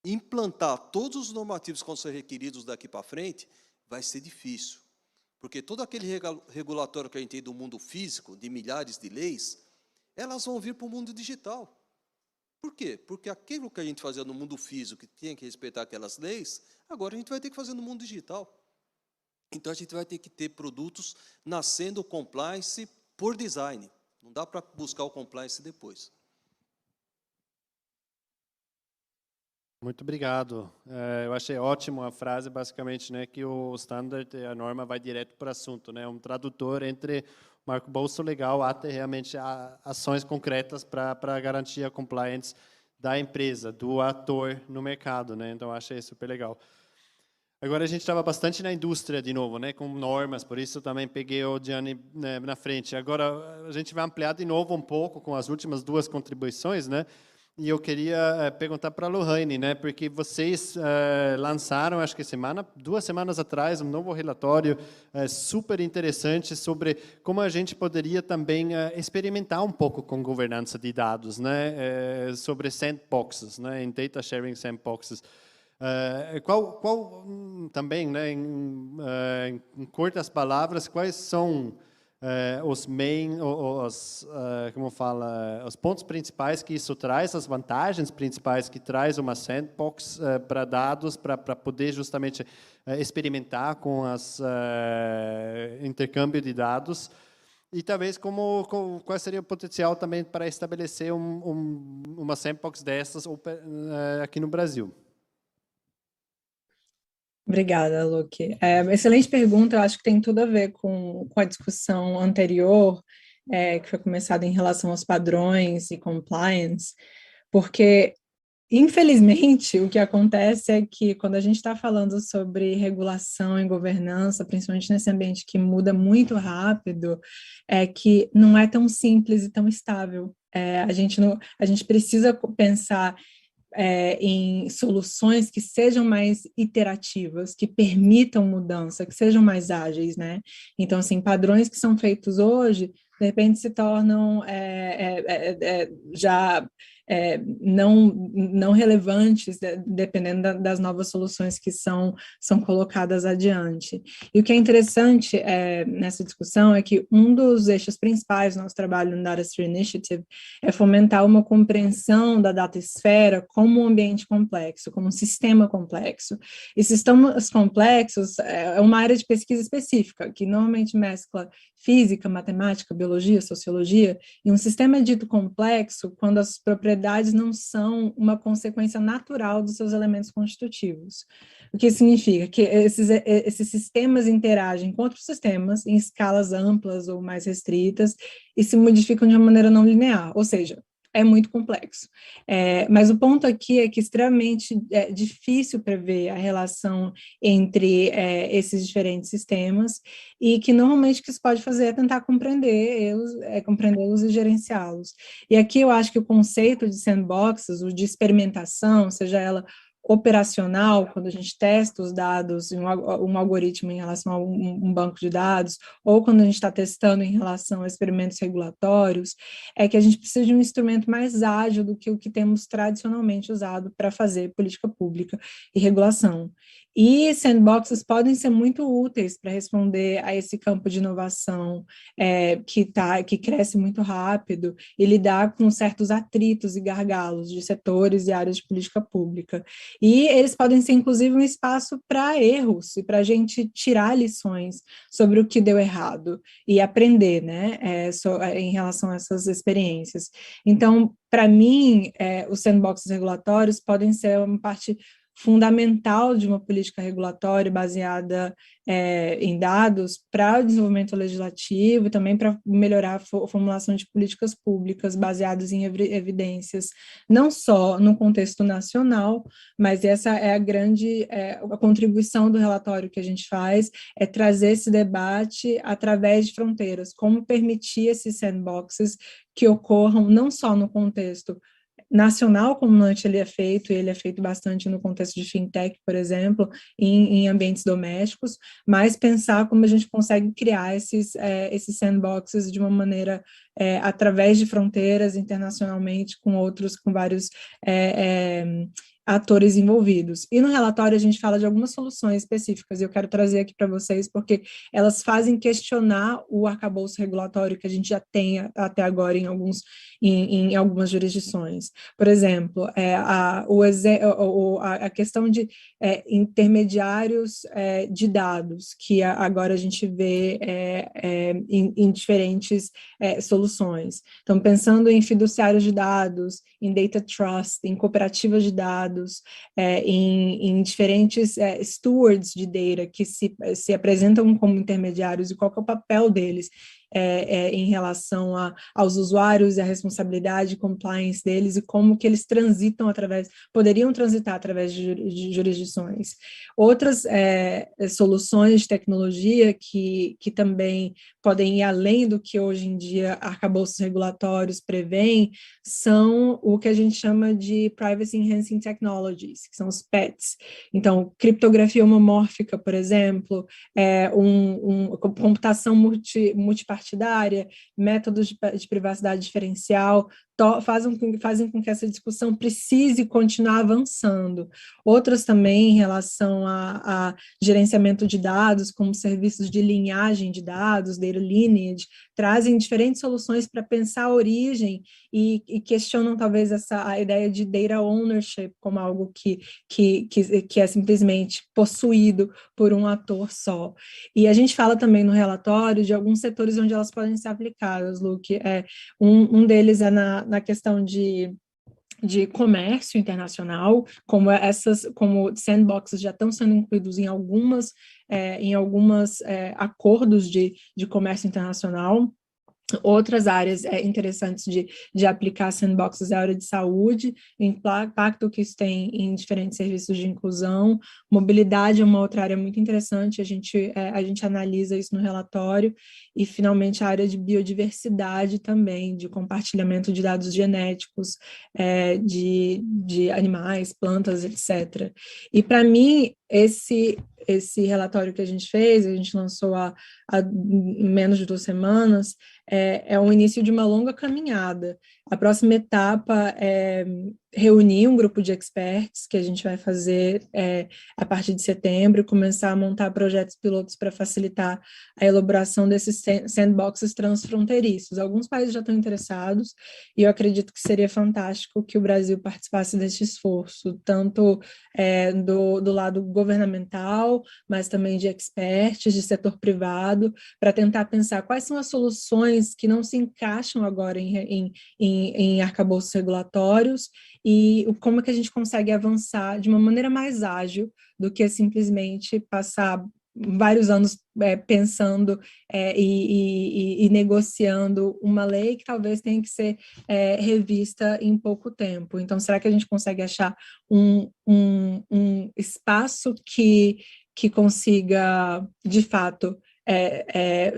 implantar todos os normativos que vão ser requeridos daqui para frente, vai ser difícil. Porque todo aquele regulatório que a gente tem do mundo físico, de milhares de leis, elas vão vir para o mundo digital. Por quê? Porque aquilo que a gente fazia no mundo físico, que tinha que respeitar aquelas leis, agora a gente vai ter que fazer no mundo digital. Então, a gente vai ter que ter produtos nascendo compliance por design. Não dá para buscar o compliance depois. Muito obrigado. Eu achei ótimo a frase, basicamente, né, que o standard, a norma, vai direto para o assunto, né, um tradutor entre marco bolso legal até realmente ações concretas para garantir a compliance da empresa, do ator no mercado, né. Então, achei super legal. Agora, a gente estava bastante na indústria de novo, né, com normas, por isso também peguei o Gianni, né, na frente. Agora, a gente vai ampliar de novo um pouco com as últimas duas contribuições, né. E eu queria perguntar para a Lohane, né, porque vocês lançaram, acho que 2 semanas atrás, um novo relatório super interessante sobre como a gente poderia também experimentar um pouco com governança de dados, né, sobre sandboxes, né, em data sharing sandboxes. Também, né, em curtas palavras, quais são os pontos principais que isso traz, as vantagens principais que traz uma sandbox para dados, para poder justamente experimentar com os intercâmbio de dados, e talvez qual seria o potencial também para estabelecer uma sandbox dessas aqui no Brasil. Obrigada, Luque. Excelente pergunta, eu acho que tem tudo a ver com a discussão anterior, que foi começada em relação aos padrões e compliance, porque, infelizmente, o que acontece é que quando a gente está falando sobre regulação e governança, principalmente nesse ambiente que muda muito rápido, é que não é tão simples e tão estável. A gente precisa pensar em soluções que sejam mais iterativas, que permitam mudança, que sejam mais ágeis, né? Então, assim, padrões que são feitos hoje, de repente se tornam já não relevantes, dependendo das novas soluções que são colocadas adiante. E o que é interessante nessa discussão é que um dos eixos principais do nosso trabalho no Data Sphere Initiative é fomentar uma compreensão da data esfera como um ambiente complexo, como um sistema complexo. E sistemas complexos é uma área de pesquisa específica, que normalmente mescla física, matemática, biologia, sociologia, e um sistema é dito complexo quando as propriedades não são uma consequência natural dos seus elementos constitutivos. O que significa? Que esses sistemas interagem com outros sistemas em escalas amplas ou mais restritas e se modificam de uma maneira não linear, ou seja, é muito complexo. Mas o ponto aqui é que é extremamente difícil prever a relação entre esses diferentes sistemas, e que normalmente o que se pode fazer é tentar compreendê-los e gerenciá-los. E aqui eu acho que o conceito de sandboxes, o de experimentação, seja ela operacional, quando a gente testa os dados em um algoritmo em relação a um banco de dados, ou quando a gente está testando em relação a experimentos regulatórios, é que a gente precisa de um instrumento mais ágil do que o que temos tradicionalmente usado para fazer política pública e regulação. E sandboxes podem ser muito úteis para responder a esse campo de inovação que cresce muito rápido e lidar com certos atritos e gargalos de setores e áreas de política pública. E eles podem ser, inclusive, um espaço para erros e para a gente tirar lições sobre o que deu errado e aprender, né, em relação a essas experiências. Então, para mim, os sandboxes regulatórios podem ser uma parte fundamental de uma política regulatória baseada em dados para o desenvolvimento legislativo e também para melhorar a formulação de políticas públicas baseadas em evidências, não só no contexto nacional, mas essa é a grande a contribuição do relatório que a gente faz, é trazer esse debate através de fronteiras, como permitir esses sandboxes que ocorram não só no contexto nacional, como antes ele é feito bastante no contexto de fintech, por exemplo, em ambientes domésticos, mas pensar como a gente consegue criar esses sandboxes de uma maneira através de fronteiras internacionalmente com vários atores envolvidos. E no relatório a gente fala de algumas soluções específicas, e eu quero trazer aqui para vocês, porque elas fazem questionar o arcabouço regulatório que a gente já tem até agora em algumas jurisdições. Por exemplo, a questão de intermediários de dados, que agora a gente vê em diferentes soluções. Então, pensando em fiduciários de dados, em data trust, em cooperativas de dados, em diferentes stewards de data que se apresentam como intermediários e qual que é o papel deles em relação aos usuários e a responsabilidade e compliance deles e como que eles poderiam transitar através de jurisdições. Outras soluções de tecnologia que também podem ir além do que hoje em dia arcabouços regulatórios prevêem são o que a gente chama de Privacy Enhancing Technologies, que são os PETs. Então, criptografia homomórfica, por exemplo, computação multipartidária, métodos de privacidade diferencial, fazem com que essa discussão precise continuar avançando. Outras também em relação a gerenciamento de dados, como serviços de linhagem de dados, data lineage, trazem diferentes soluções para pensar a origem e questionam talvez a ideia de data ownership como algo que é simplesmente possuído por um ator só. E a gente fala também no relatório de alguns setores onde elas podem ser aplicadas, Luke. Um deles é na questão de comércio internacional, como sandboxes já estão sendo incluídos em algumas acordos de comércio internacional. Outras áreas interessantes de aplicar sandboxes é a área de saúde, o impacto que isso tem em diferentes serviços de inclusão. Mobilidade é uma outra área muito interessante, a gente analisa isso no relatório. E, finalmente, a área de biodiversidade também, de compartilhamento de dados genéticos, de animais, plantas, etc. E, para mim, esse relatório que a gente lançou há menos de 2 semanas, é o início de uma longa caminhada. A próxima etapa é reunir um grupo de experts, que a gente vai fazer a partir de setembro, e começar a montar projetos pilotos para facilitar a elaboração desses sandboxes transfronteiriços. Alguns países já estão interessados, e eu acredito que seria fantástico que o Brasil participasse desse esforço, tanto do lado governamental, mas também de experts, de setor privado, para tentar pensar quais são as soluções que não se encaixam agora em arcabouços regulatórios e como é que a gente consegue avançar de uma maneira mais ágil do que simplesmente passar vários anos pensando e negociando uma lei que talvez tenha que ser revista em pouco tempo. Então, será que a gente consegue achar um espaço que consiga, de fato,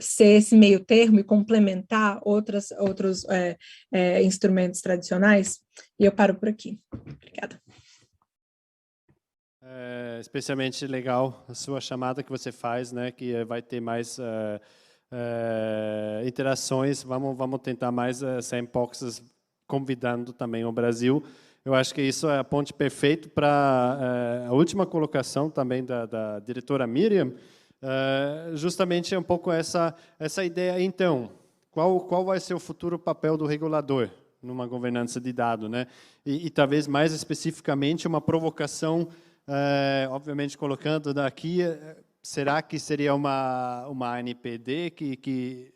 ser esse meio termo e complementar outros instrumentos tradicionais? E eu paro por aqui. Obrigada. Especialmente legal a sua chamada que você faz, né? Que vai ter mais interações. Vamos tentar mais sandboxes, convidando também o Brasil. Eu acho que isso é a ponte perfeita para a última colocação também da diretora Miriam. Justamente é um pouco essa ideia. Então, qual vai ser o futuro papel do regulador numa governança de dados, né? E talvez mais especificamente uma provocação, obviamente colocando daqui, será que seria uma ANPD que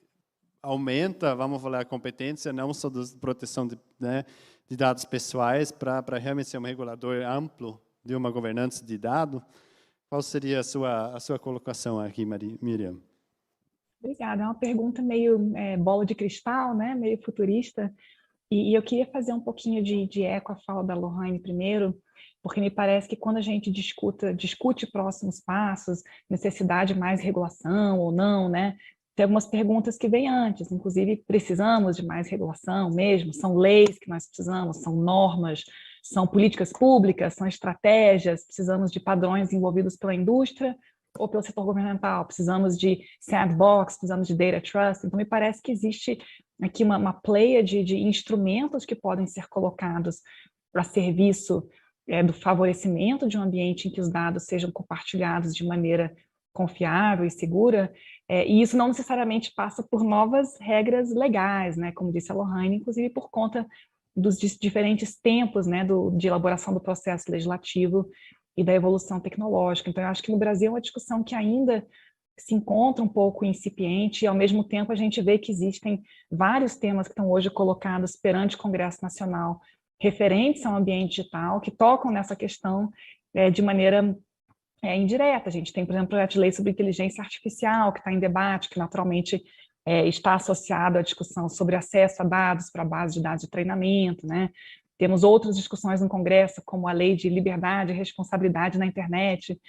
aumenta, vamos falar, a competência não só da proteção de dados pessoais para realmente ser um regulador amplo de uma governança de dados? Qual seria a sua colocação aqui, Miriam? Obrigada. É uma pergunta meio bola de cristal, né? Meio futurista. E eu queria fazer um pouquinho de eco à fala da Lohane primeiro, porque me parece que quando a gente discute próximos passos, necessidade de mais regulação ou não, né? Tem algumas perguntas que vêm antes, inclusive precisamos de mais regulação mesmo? São leis que nós precisamos, são normas, são políticas públicas, são estratégias, precisamos de padrões envolvidos pela indústria ou pelo setor governamental, precisamos de sandbox, precisamos de data trust. Então, me parece que existe aqui uma pleia de instrumentos que podem ser colocados a serviço do favorecimento de um ambiente em que os dados sejam compartilhados de maneira confiável e segura, e isso não necessariamente passa por novas regras legais, né, como disse a Lohane, inclusive por conta dos diferentes tempos, né, de elaboração do processo legislativo e da evolução tecnológica. Então, eu acho que no Brasil é uma discussão que ainda se encontra um pouco incipiente, e ao mesmo tempo a gente vê que existem vários temas que estão hoje colocados perante o Congresso Nacional, referentes ao ambiente digital, que tocam nessa questão de maneira indireta. A gente tem, por exemplo, o projeto de lei sobre inteligência artificial, que está em debate, que naturalmente está associado à discussão sobre acesso a dados para a base de dados de treinamento, né? Temos outras discussões no Congresso, como a lei de liberdade e responsabilidade na internet,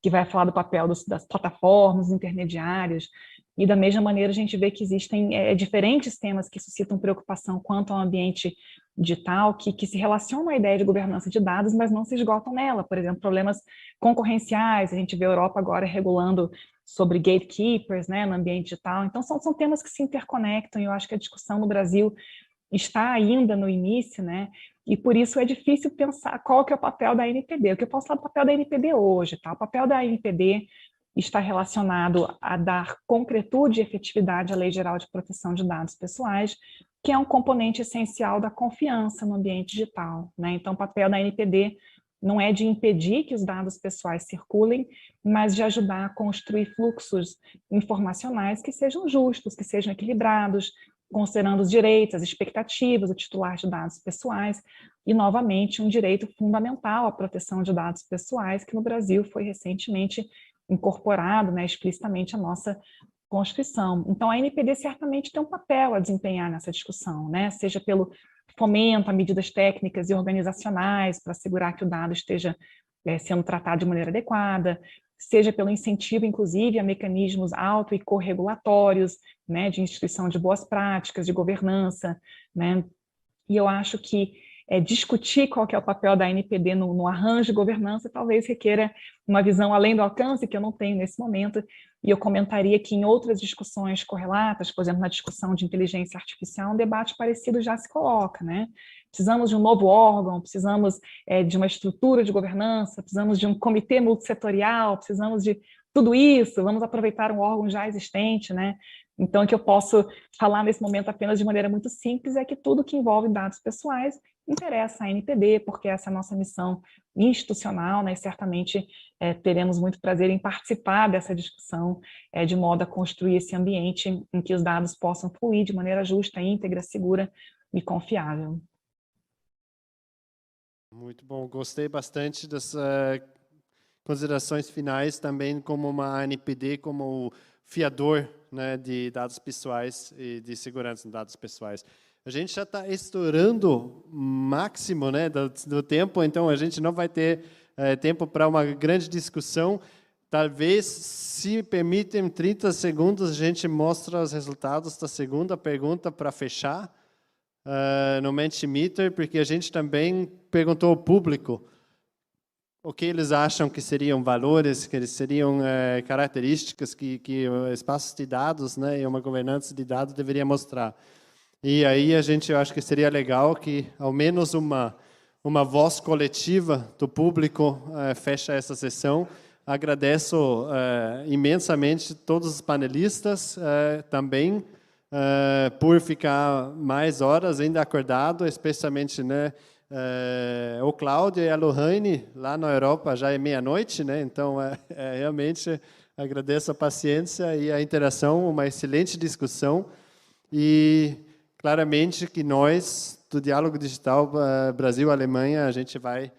que vai falar do papel das plataformas intermediárias, e da mesma maneira a gente vê que existem diferentes temas que suscitam preocupação quanto ao ambiente digital, que se relacionam à ideia de governança de dados, mas não se esgotam nela. Por exemplo, problemas concorrenciais, a gente vê a Europa agora regulando sobre gatekeepers, né, no ambiente digital. Então, são temas que se interconectam, e eu acho que a discussão no Brasil está ainda no início, né, e por isso é difícil pensar qual que é o papel da ANPD. O que eu posso falar do papel da ANPD hoje, tá? O papel da ANPD está relacionado a dar concretude e efetividade à Lei Geral de Proteção de Dados Pessoais, que é um componente essencial da confiança no ambiente digital, né? Então, o papel da ANPD não é de impedir que os dados pessoais circulem, mas de ajudar a construir fluxos informacionais que sejam justos, que sejam equilibrados, considerando os direitos, as expectativas do titular de dados pessoais, e, novamente, um direito fundamental à proteção de dados pessoais, que no Brasil foi recentemente incorporado, né, explicitamente à nossa Constituição. Então, a ANPD certamente tem um papel a desempenhar nessa discussão, né, seja pelo fomento a medidas técnicas e organizacionais para assegurar que o dado esteja sendo tratado de maneira adequada, seja pelo incentivo, inclusive, a mecanismos auto- e corregulatórios, né, de instituição de boas práticas, de governança, né, e eu acho que discutir qual que é o papel da ANPD no arranjo de governança talvez requeira uma visão além do alcance, que eu não tenho nesse momento, e eu comentaria que em outras discussões correlatas, por exemplo, na discussão de inteligência artificial, um debate parecido já se coloca, né? Precisamos de um novo órgão, precisamos de uma estrutura de governança, precisamos de um comitê multissetorial, precisamos de tudo isso, vamos aproveitar um órgão já existente, né? Então, o que eu posso falar nesse momento apenas de maneira muito simples é que tudo que envolve dados pessoais interessa a ANPD, porque essa é a nossa missão institucional, né? E certamente teremos muito prazer em participar dessa discussão, de modo a construir esse ambiente em que os dados possam fluir de maneira justa, íntegra, segura e confiável. Muito bom, gostei bastante das considerações finais, também como uma ANPD, como fiador, né, de dados pessoais e de segurança de dados pessoais. A gente já está estourando o máximo, né, do tempo, então a gente não vai ter tempo para uma grande discussão. Talvez, se permitem 30 segundos, a gente mostra os resultados da segunda pergunta para fechar no Mentimeter, porque a gente também perguntou ao público o que eles acham que seriam valores, que seriam características que o espaço de dados, né, e uma governança de dados deveria mostrar. E aí eu acho que seria legal que ao menos uma voz coletiva do público feche essa sessão. Agradeço imensamente todos os panelistas também por ficar mais horas ainda acordado, especialmente, né, o Cláudio e a Lohane, lá na Europa já é meia-noite, né? Então, realmente agradeço a paciência e a interação, uma excelente discussão. E, claramente, que nós, do Diálogo Digital Brasil-Alemanha, a gente vai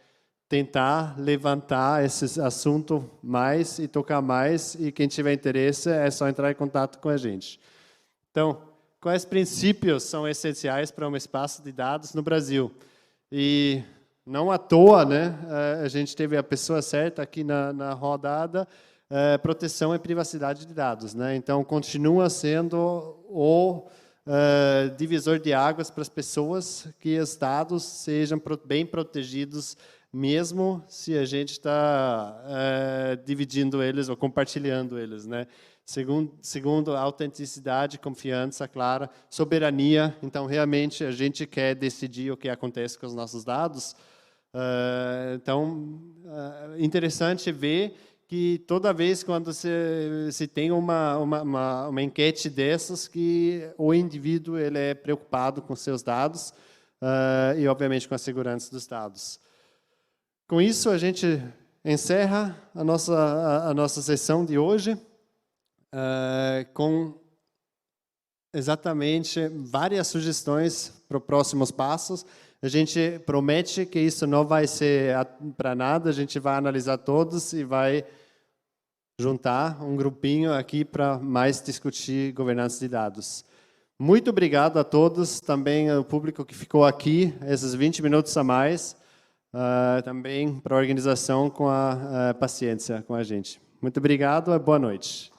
tentar levantar esse assunto mais e tocar mais, e quem tiver interesse é só entrar em contato com a gente. Então, quais princípios são essenciais para um espaço de dados no Brasil? E não à toa, né, a gente teve a pessoa certa aqui na rodada, proteção e privacidade de dados, né? Então, continua sendo o divisor de águas para as pessoas, que os dados sejam bem protegidos, mesmo se a gente está dividindo eles ou compartilhando eles, né? Segundo, autenticidade, confiança, clara, soberania. Então, realmente, a gente quer decidir o que acontece com os nossos dados. Então, interessante ver que toda vez quando se tem uma enquete dessas, que o indivíduo ele é preocupado com seus dados e, obviamente, com a segurança dos dados. Com isso, a gente encerra a nossa sessão de hoje com exatamente várias sugestões para os próximos passos. A gente promete que isso não vai ser para nada, a gente vai analisar todos e vai juntar um grupinho aqui para mais discutir governança de dados. Muito obrigado a todos, também ao público que ficou aqui, esses 20 minutos a mais, também para a organização com a paciência com a gente. Muito obrigado e boa noite.